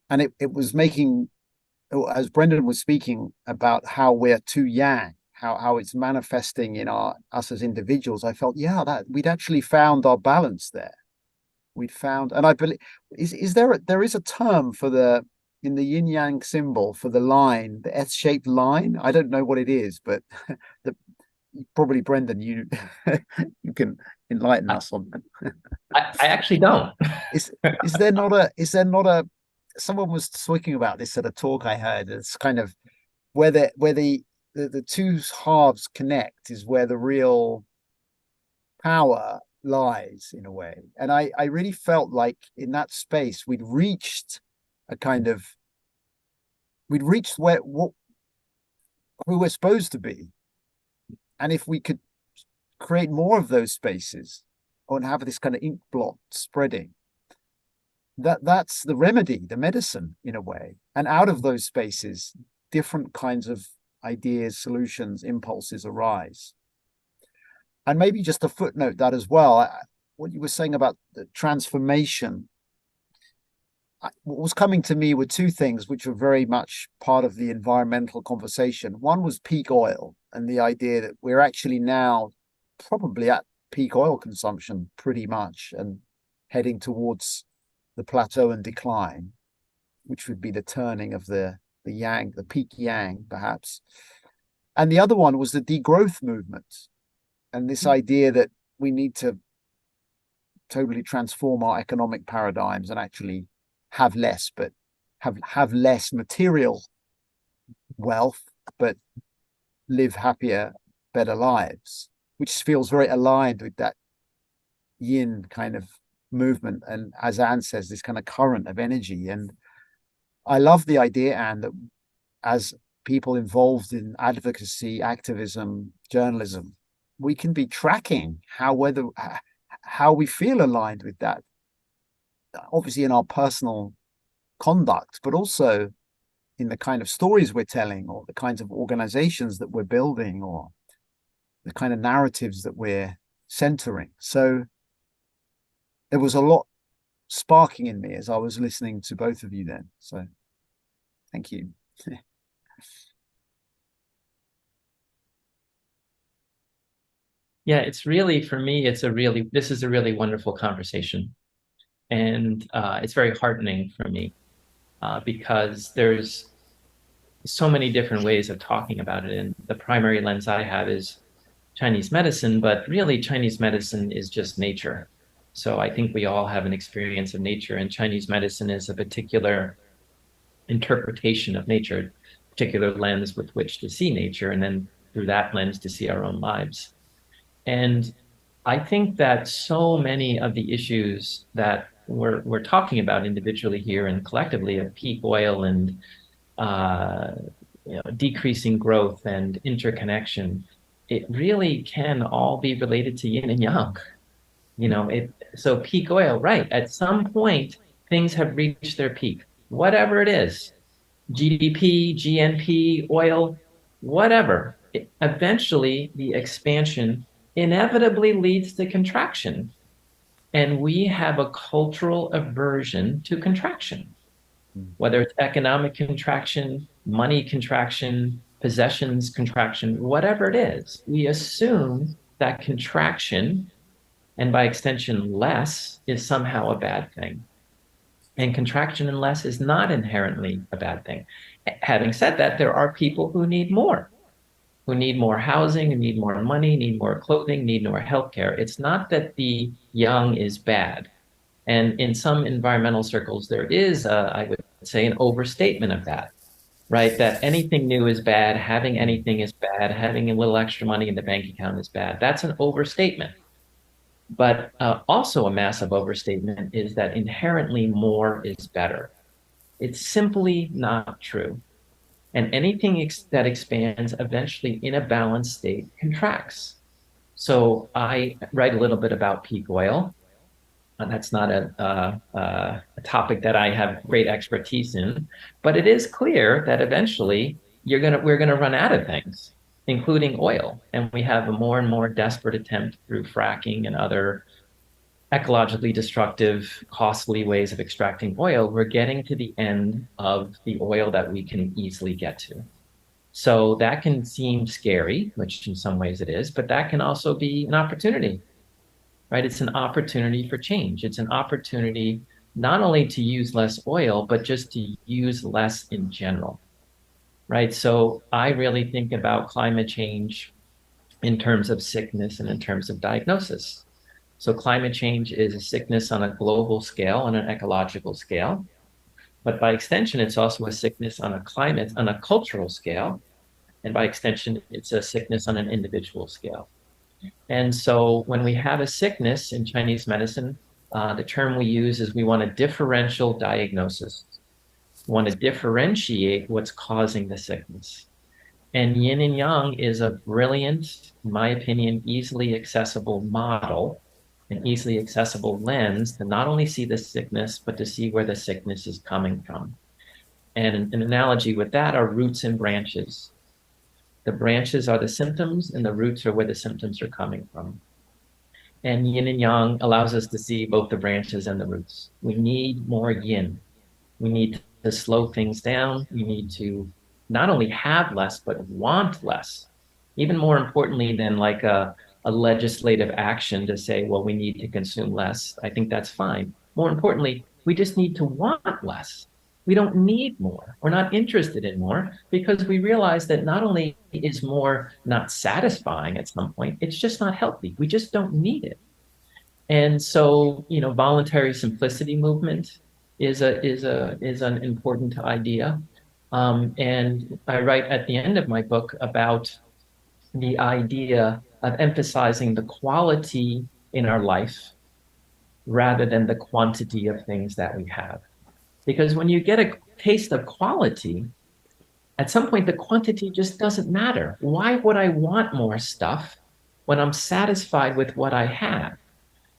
And it was making, as Brendan was speaking about how we're too yang, how it's manifesting in us as individuals, I felt, yeah, that we'd actually found our balance there. We'd found, and I believe, there is a term for in the yin yang symbol for the line, the S-shaped line. I don't know what it is, but probably Brendan, you you can enlighten us on that.
I actually don't.
Is there not a someone was talking about this at a talk I heard. It's kind of where the two halves connect is where the real power lies, in a way. And I really felt like in that space we'd reached where who we're supposed to be. And if we could create more of those spaces and have this kind of ink blot spreading, that's the remedy, the medicine, in a way. And out of those spaces, different kinds of ideas, solutions, impulses arise. And maybe just to footnote that as well, what you were saying about the transformation, what was coming to me were two things which were very much part of the environmental conversation. One was peak oil and the idea that we're actually now probably at peak oil consumption pretty much, and heading towards the plateau and decline, which would be the turning of the yang, the peak yang, perhaps. And the other one was the degrowth movement, and this idea that we need to totally transform our economic paradigms and actually have less, but have less material wealth, but live happier, better lives, which feels very aligned with that yin kind of movement. And as Anne says, this kind of current of energy. And I love the idea, Anne, that as people involved in advocacy, activism, journalism, we can be tracking how we feel aligned with that, obviously in our personal conduct, but also in the kind of stories we're telling, or the kinds of organizations that we're building, or the kind of narratives that we're centering. So there was a lot sparking in me as I was listening to both of you then. So thank you.
Yeah, it's really, for me, this is a really wonderful conversation. And it's very heartening for me because there's so many different ways of talking about it. And the primary lens I have is Chinese medicine, but really Chinese medicine is just nature. So I think we all have an experience of nature, and Chinese medicine is a particular interpretation of nature, particular lens with which to see nature, and then through that lens to see our own lives. And I think that so many of the issues that we're talking about individually here and collectively, of peak oil and decreasing growth and interconnection, it really can all be related to yin and yang. So peak oil, right? At some point, things have reached their peak, whatever it is, GDP, GNP, oil, whatever. Eventually, the expansion inevitably leads to contraction. And we have a cultural aversion to contraction, whether it's economic contraction, money contraction, possessions contraction, whatever it is. We assume that contraction, and by extension, less, is somehow a bad thing. And contraction and less is not inherently a bad thing. Having said that, there are people who need more housing, who need more money, need more clothing, need more healthcare. It's not that the young is bad. And in some environmental circles, there is, I would say, an overstatement of that, right? That anything new is bad, having anything is bad, having a little extra money in the bank account is bad. That's an overstatement. But also a massive overstatement is that inherently more is better. It's simply not true. And anything that expands eventually in a balanced state contracts. So I write a little bit about peak oil. That's not a topic that I have great expertise in, but it is clear that eventually we're gonna run out of things, including oil, and we have a more and more desperate attempt through fracking and other ecologically destructive, costly ways of extracting oil. We're getting to the end of the oil that we can easily get to. So that can seem scary, which in some ways it is, but that can also be an opportunity, right? It's an opportunity for change. It's an opportunity not only to use less oil, but just to use less in general, right? So I really think about climate change in terms of sickness and in terms of diagnosis. So climate change is a sickness on a global scale, on an ecological scale. But by extension, it's also a sickness on a cultural scale. And by extension, it's a sickness on an individual scale. And so when we have a sickness in Chinese medicine, the term we use is we want a differential diagnosis. We want to differentiate what's causing the sickness. And Yin and Yang is a brilliant, in my opinion, easily accessible model, an easily accessible lens to not only see the sickness, but to see where the sickness is coming from. And an analogy with that are roots and branches. The branches are the symptoms and the roots are where the symptoms are coming from. And Yin and Yang allows us to see both the branches and the roots. We need more yin. We need to slow things down. We need to not only have less, but want less. Even more importantly than like a legislative action to say, well, we need to consume less. I think that's fine. More importantly, we just need to want less. We don't need more. We're not interested in more because we realize that not only is more not satisfying at some point, it's just not healthy. We just don't need it. And so, voluntary simplicity movement is an important idea. And I write at the end of my book about the idea of emphasizing the quality in our life rather than the quantity of things that we have. Because when you get a taste of quality, at some point the quantity just doesn't matter. Why would I want more stuff when I'm satisfied with what I have?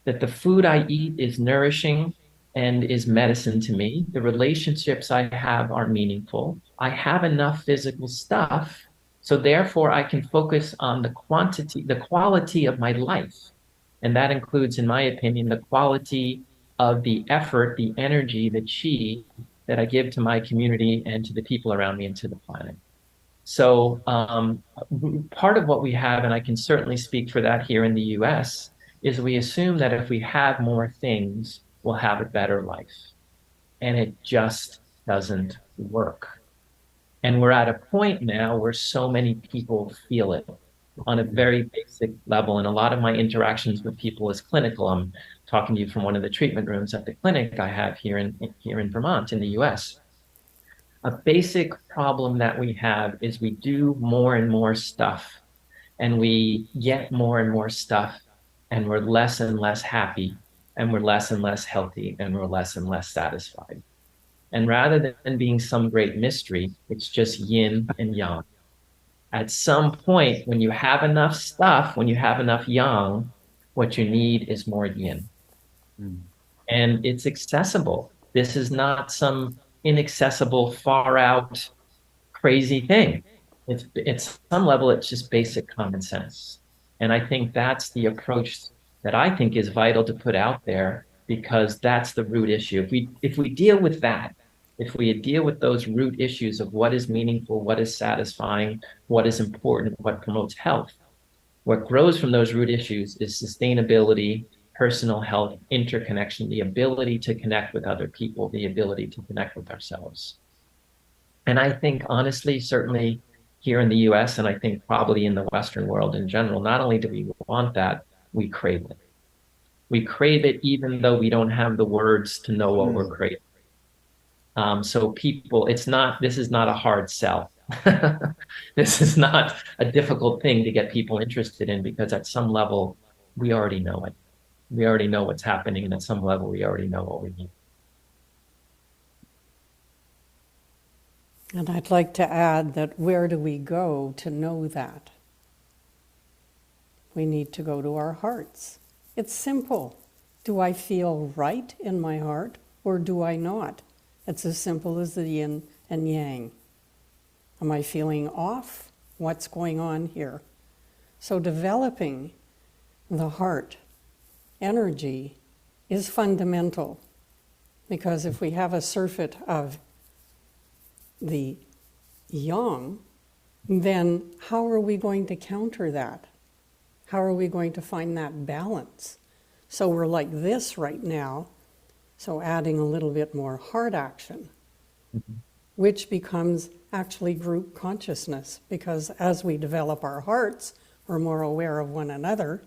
That the food I eat is nourishing and is medicine to me. The relationships I have are meaningful. I have enough physical stuff. So therefore, I can focus on the quality of my life. And that includes, in my opinion, the quality of the effort, the energy, the chi that I give to my community and to the people around me and to the planet. So part of what we have, and I can certainly speak for that here in the US, is we assume that if we have more things, we'll have a better life. And it just doesn't work. And we're at a point now where so many people feel it on a very basic level. And a lot of my interactions with people is clinical. I'm talking to you from one of the treatment rooms at the clinic I have here in Vermont, in the US. A basic problem that we have is we do more and more stuff, and we get more and more stuff, and we're less and less happy, and we're less and less healthy, and we're less and less satisfied. And rather than being some great mystery, it's just yin and yang. At some point, when you have enough stuff, when you have enough yang, What you need is more yin.
Mm.
And it's accessible. This is not some inaccessible, far out, crazy thing. It's some level, it's just basic common sense. And I think that's the approach that I think is vital to put out there, because that's the root issue. If we deal with that, if we deal with those root issues of what is meaningful, what is satisfying, what is important, what promotes health, what grows from those root issues is sustainability, personal health, interconnection, the ability to connect with other people, the ability to connect with ourselves. And I think, honestly, certainly here in the US, and I think probably in the Western world in general, not only do we want that, we crave it. We crave it even though we don't have the words to know what we're craving. So people, this is not a hard sell. This is not a difficult thing to get people interested in, because at some level, we already know it. We already know what's happening, and at some level, we already know what we need.
And I'd like to add that where do we go to know that? We need to go to our hearts. It's simple. Do I feel right in my heart or do I not? It's as simple as the yin and yang. Am I feeling off? What's going on here? So developing the heart energy is fundamental, because if we have a surfeit of the yang, then how are we going to counter that? How are we going to find that balance? So we're like this right now, so adding a little bit more heart action, which becomes actually group consciousness, because as we develop our hearts, we're more aware of one another,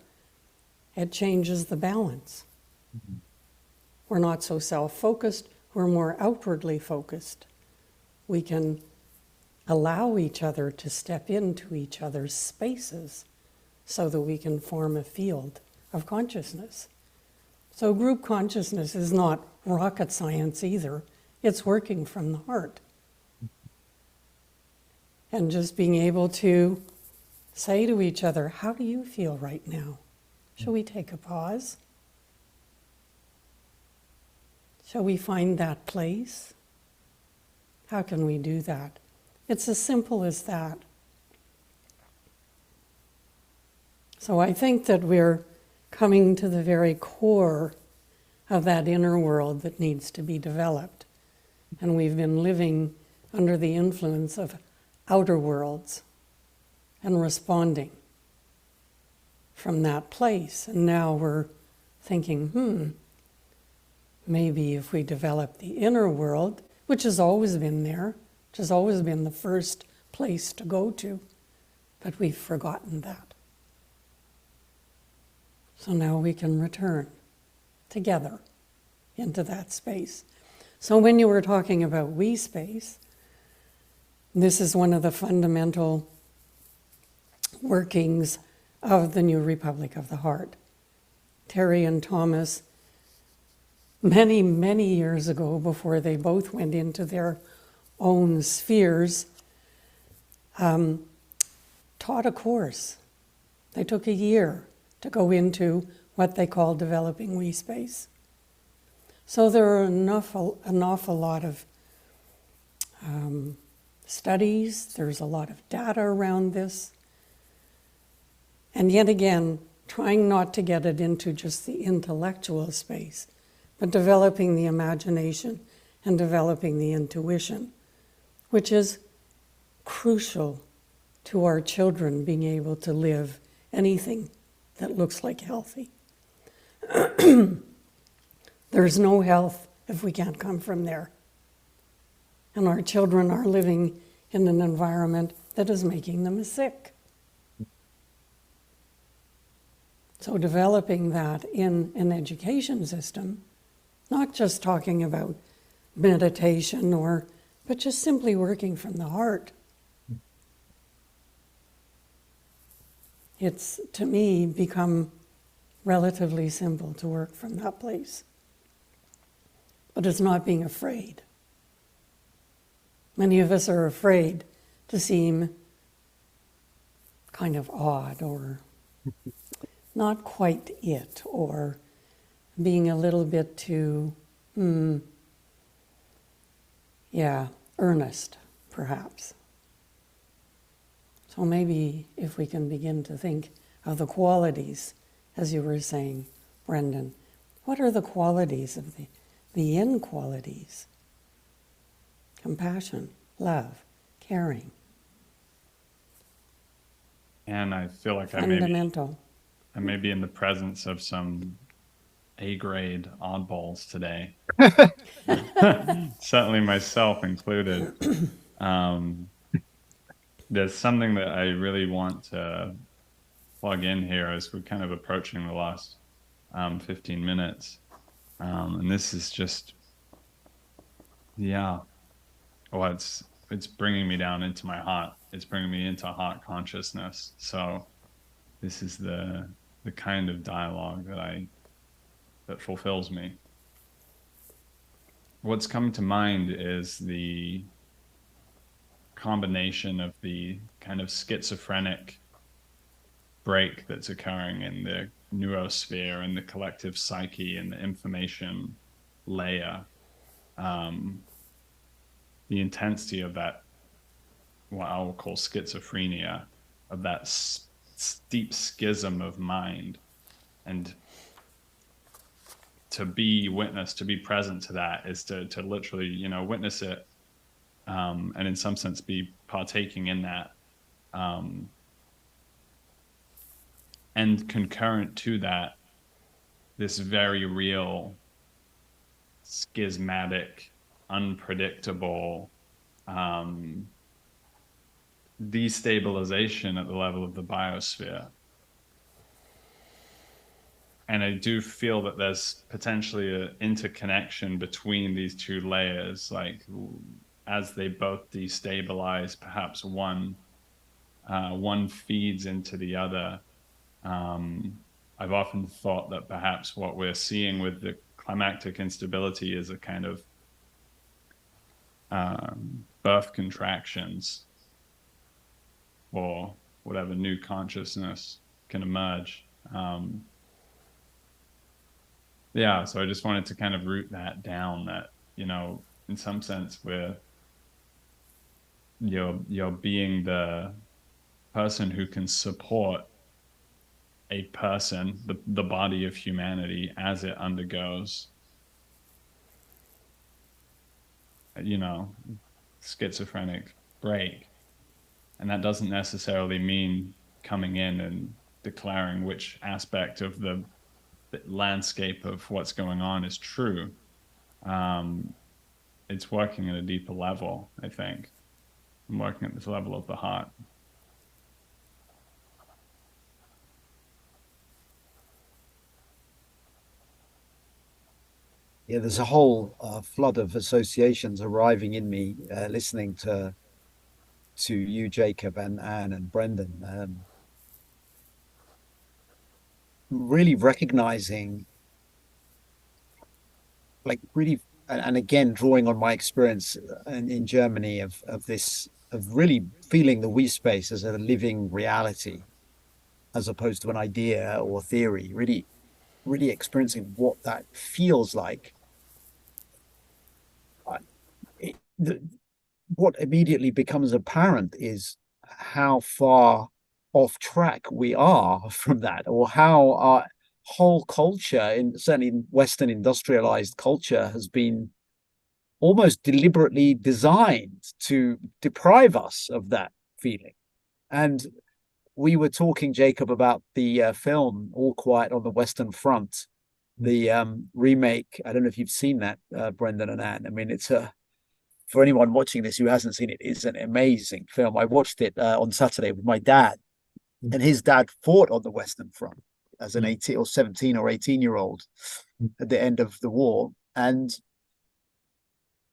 it changes the balance. We're not so self-focused, we're more outwardly focused. We can allow each other to step into each other's spaces so that we can form a field of consciousness. So group consciousness is not rocket science either. It's working from the heart. And just being able to say to each other, how do you feel right now? Shall we take a pause? Shall we find that place? How can we do that? It's as simple as that. So I think that we're coming to the very core of that inner world that needs to be developed. And we've been living under the influence of outer worlds and responding from that place. And now we're thinking, maybe if we develop the inner world, which has always been there, which has always been the first place to go to, but we've forgotten that. So now we can return together into that space. So when you were talking about we space, this is one of the fundamental workings of the New Republic of the Heart. Terry and Thomas, many, many years ago, before they both went into their own spheres, taught a course. They took a year to go into what they call developing we space. So there are an awful lot of studies, there's a lot of data around this. And yet again, trying not to get it into just the intellectual space, but developing the imagination and developing the intuition, which is crucial to our children being able to live anything that looks like healthy. There's no health if we can't come from there. And our children are living in an environment that is making them sick. So developing that in an education system, not just talking about meditation but just simply working from the heart. It's, to me, become relatively simple to work from that place. But it's not being afraid. Many of us are afraid to seem kind of odd or not quite it, or being a little bit too, earnest, perhaps. So maybe if we can begin to think of the qualities, as you were saying, Brendan, what are the qualities of the yin qualities? Compassion, love, caring.
And I feel like
fundamental.
I may be in the presence of some A-grade oddballs today. Certainly myself included. There's something that I really want to plug in here as we're kind of approaching the last 15 minutes. And this is just, well, it's bringing me down into my heart. It's bringing me into heart consciousness. So this is the kind of dialogue that fulfills me. What's coming to mind is the combination of the kind of schizophrenic break that's occurring in the neurosphere and the collective psyche and the information layer. The intensity of that, what I will call schizophrenia, of that steep schism of mind, and to be witness, to be present to that is to literally, witness it, and in some sense be partaking in that. And concurrent to that, this very real, schismatic, unpredictable destabilization at the level of the biosphere. And I do feel that there's potentially an interconnection between these two layers, like as they both destabilize, perhaps one feeds into the other. I've often thought that perhaps what we're seeing with the climactic instability is a kind of birth contractions or whatever new consciousness can emerge. So I just wanted to kind of root that down, that, in some sense you're being the person who can support a person, the body of humanity, as it undergoes, schizophrenic break. And that doesn't necessarily mean coming in and declaring which aspect of the landscape of what's going on is true. It's working at a deeper level, I think. I'm working at this level of the heart.
Yeah, there's a whole flood of associations arriving in me listening to you, Jacob, and Anne and Brendan. Really recognizing, like, really, and again drawing on my experience in Germany of this, of really feeling the we space as a living reality, as opposed to an idea or theory. Really experiencing what that feels like. What immediately becomes apparent is how far off track we are from that, or how our whole culture, certainly in Western industrialized culture, has been almost deliberately designed to deprive us of that feeling. And we were talking, Jacob, about the film All Quiet on the Western Front, the remake. I don't know if you've seen that, Brendan and Anne. I mean, it's for anyone watching this who hasn't seen it, it's an amazing film. I watched it on Saturday with my dad, and his dad fought on the Western Front as an 18 or 17 or 18-year-old at the end of the war. And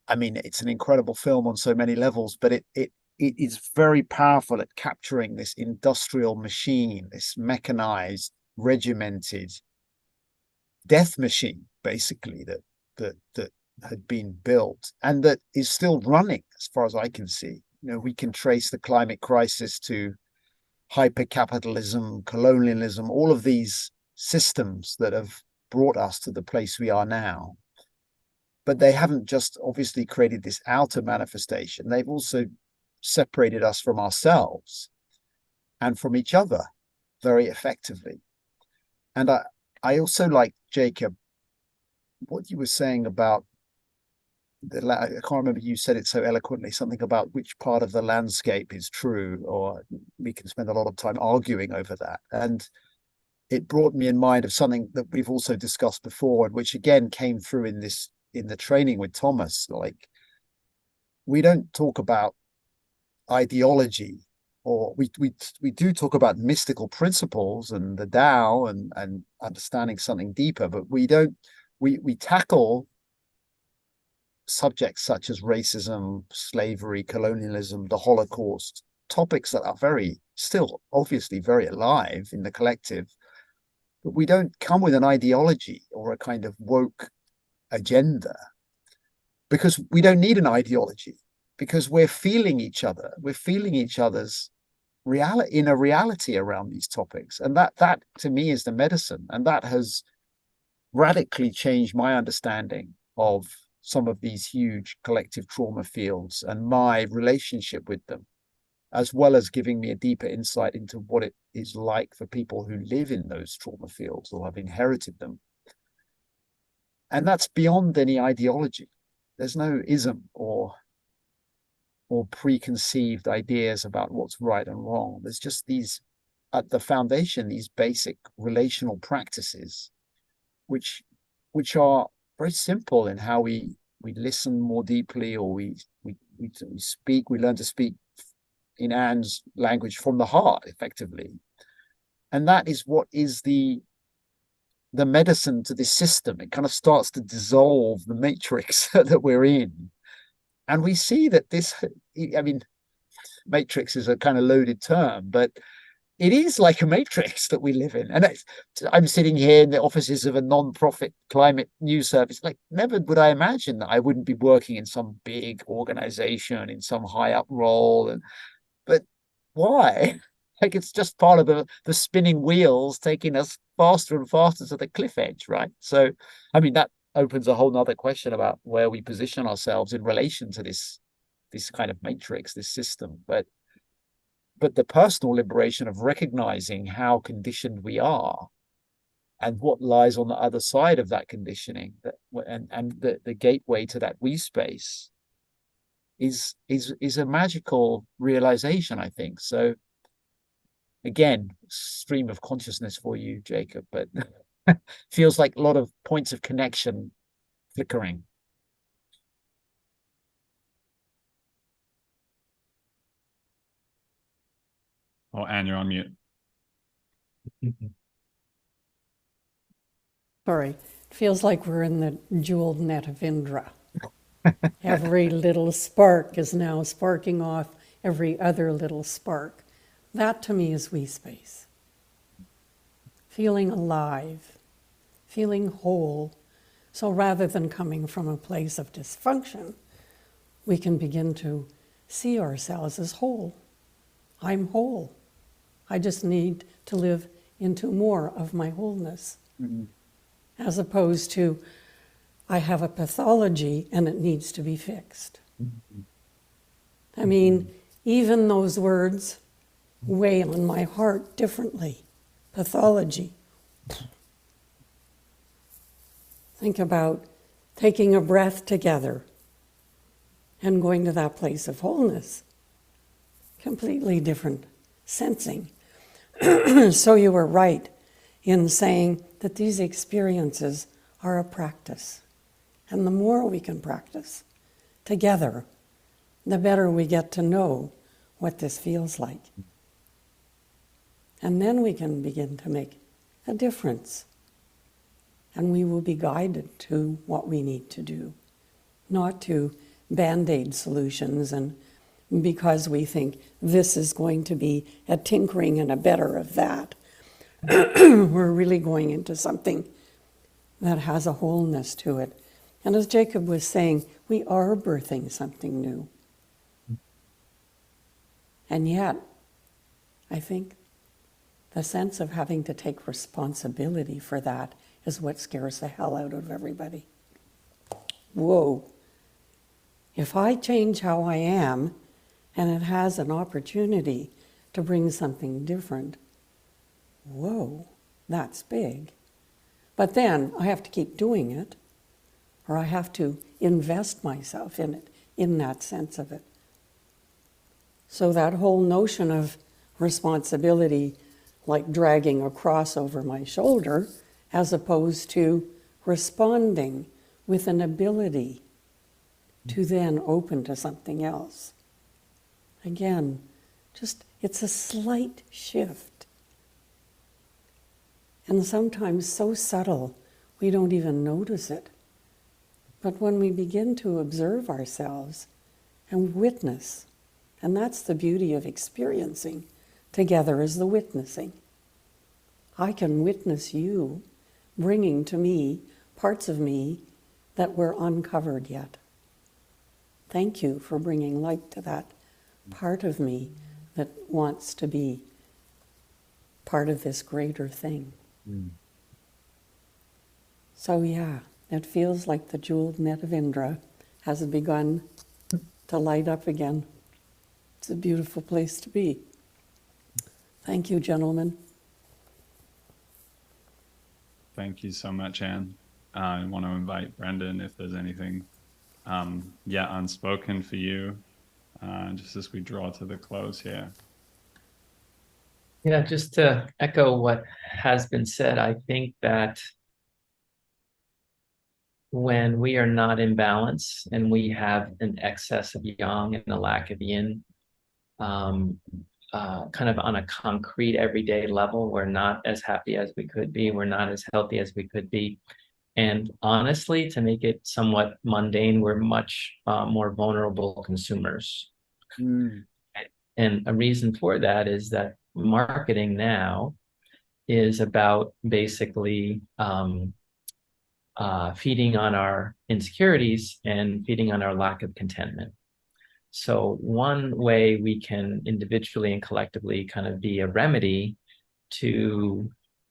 I mean, it's an incredible film on so many levels, but it is very powerful at capturing this industrial machine, this mechanized, regimented death machine, basically, that had been built and that is still running, as far as I can see. We can trace the climate crisis to hyper-capitalism, colonialism, all of these systems that have brought us to the place we are now. But they haven't just obviously created this outer manifestation. They've also separated us from ourselves and from each other very effectively. And I also like, Jacob, what you were saying about I can't remember, you said it so eloquently, something about which part of the landscape is true, or we can spend a lot of time arguing over that. And it brought me in mind of something that we've also discussed before, and which again came through in the training with Thomas. Like, we don't talk about ideology, or we do talk about mystical principles and the Tao and understanding something deeper, but we tackle subjects such as racism, slavery, colonialism, the Holocaust, topics that are still obviously very alive in the collective, but we don't come with an ideology or a kind of woke agenda, because we don't need an ideology, because we're feeling each other. We're feeling each other's reality around these topics. And that to me is the medicine. And that has radically changed my understanding of some of these huge collective trauma fields and my relationship with them, as well as giving me a deeper insight into what it is like for people who live in those trauma fields or have inherited them. And that's beyond any ideology. There's no ism or preconceived ideas about what's right and wrong. There's just these, at the foundation, these basic relational practices, which are very simple in how we listen more deeply, or we speak. We learn to speak in Anne's language from the heart, effectively, and that is what is the medicine to this system. It kind of starts to dissolve the matrix that we're in, and we see that this. I mean, matrix is a kind of loaded term, but it is like a matrix that we live in. And I'm sitting here in the offices of a non-profit climate news service. Like, never would I imagine that I wouldn't be working in some big organization, in some high up role. But why? Like, it's just part of the spinning wheels taking us faster and faster to the cliff edge, right? So, I mean, that opens a whole nother question about where we position ourselves in relation to this kind of matrix, this system. But the personal liberation of recognizing how conditioned we are and what lies on the other side of that conditioning, and the gateway to that we space is a magical realization, I think. So again, stream of consciousness for you, Jacob, but feels like a lot of points of connection flickering.
Oh, Anne, you're on mute.
Sorry, it feels like we're in the jeweled net of Indra. Every little spark is now sparking off every other little spark. That to me is we space. Feeling alive, feeling whole. So rather than coming from a place of dysfunction, we can begin to see ourselves as whole. I'm whole. I just need to live into more of my wholeness. Mm-hmm. As opposed to, I have a pathology and it needs to be fixed. Mm-hmm. I mean, even those words weigh on my heart differently. Pathology. Think about taking a breath together and going to that place of wholeness. Completely different sensing. So you were right in saying that these experiences are a practice. And the more we can practice together, the better we get to know what this feels like. And then we can begin to make a difference. And we will be guided to what we need to do, not to band-aid solutions and because we think this is going to be a tinkering and a better of that. We're really going into something that has a wholeness to it. And as Jacob was saying, we are birthing something new. And yet, I think the sense of having to take responsibility for that is what scares the hell out of everybody. Whoa. If I change how I am, and it has an opportunity to bring something different, whoa, that's big. But then I have to keep doing it, or I have to invest myself in it, in that sense of it. So that whole notion of responsibility, like dragging a cross over my shoulder, as opposed to responding with an ability to then open to something else. Again, just, it's a slight shift. And sometimes so subtle, we don't even notice it. But when we begin to observe ourselves and witness, and that's the beauty of experiencing together, is the witnessing. I can witness you bringing to me parts of me that were uncovered yet. Thank you for bringing light to that part of me that wants to be part of this greater thing. So yeah, it feels like the jeweled net of Indra has begun to light up again. It's a beautiful place to be. Thank you, gentlemen.
Thank you so much, Anne. I want to invite Brendan if there's anything yet unspoken for you, just as we draw to the close here.
Yeah, just to echo what has been said, I think that when we are not in balance and we have an excess of yang and a lack of yin, kind of on a concrete everyday level, we're not as happy as we could be. We're not as healthy as we could be. And honestly, to make it somewhat mundane, we're much more vulnerable consumers. And a reason for that is that marketing now is about basically feeding on our insecurities and feeding on our lack of contentment. So one way we can individually and collectively kind of be a remedy to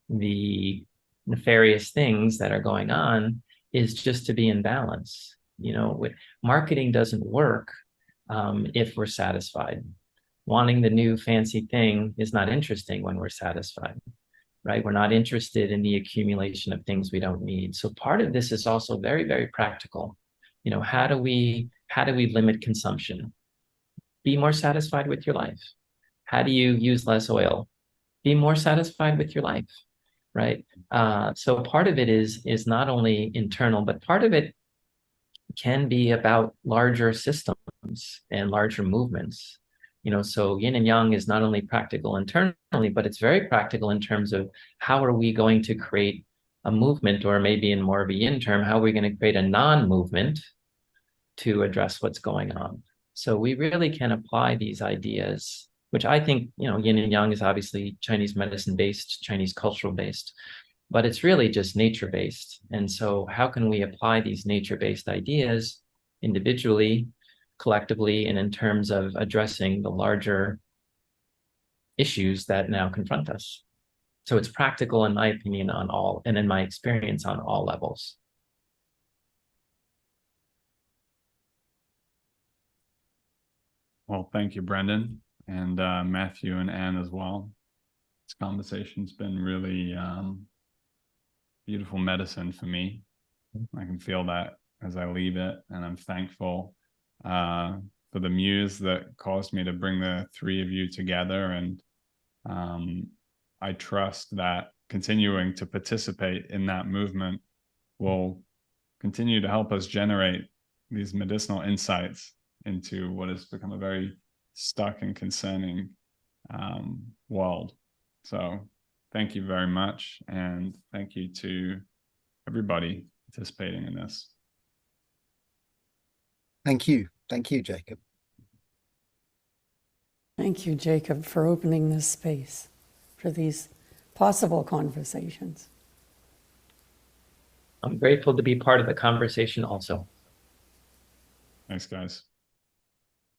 the nefarious things that are going on is just to be in balance. You know, marketing doesn't work if we're satisfied. Wanting the new fancy thing is not interesting when we're satisfied, right? We're not interested in the accumulation of things we don't need. So part of this is also very, very practical. You know, how do we limit consumption? Be more satisfied with your life. How do you use less oil? Be more satisfied with your life, right? So part of it is not only internal, but part of it can be about larger systems and larger movements. You know, so yin and yang is not only practical internally, but it's very practical in terms of how are we going to create a movement, or maybe in more of a yin term, how are we going to create a non-movement to address what's going on? So we really can apply these ideas, which I think, you know, yin and yang is obviously Chinese medicine based, Chinese cultural based, but it's really just nature based. And so how can we apply these nature based ideas individually, collectively, and in terms of addressing the larger issues that now confront us? So it's practical, in my opinion, on all, and in my experience, on all levels.
Well, thank you, Brendan, and Matthew and Anne as well. This conversation's been really beautiful medicine for me. I can feel that as I leave it, and I'm thankful for the muse that caused me to bring the three of you together. And I trust that continuing to participate in that movement will continue to help us generate these medicinal insights into what has become a very stuck and concerning world. So thank you very much. And thank you to everybody participating in this.
Thank you. Thank you, Jacob.
Thank you, Jacob, for opening this space for these possible conversations.
I'm grateful to be part of the conversation also.
Thanks, guys.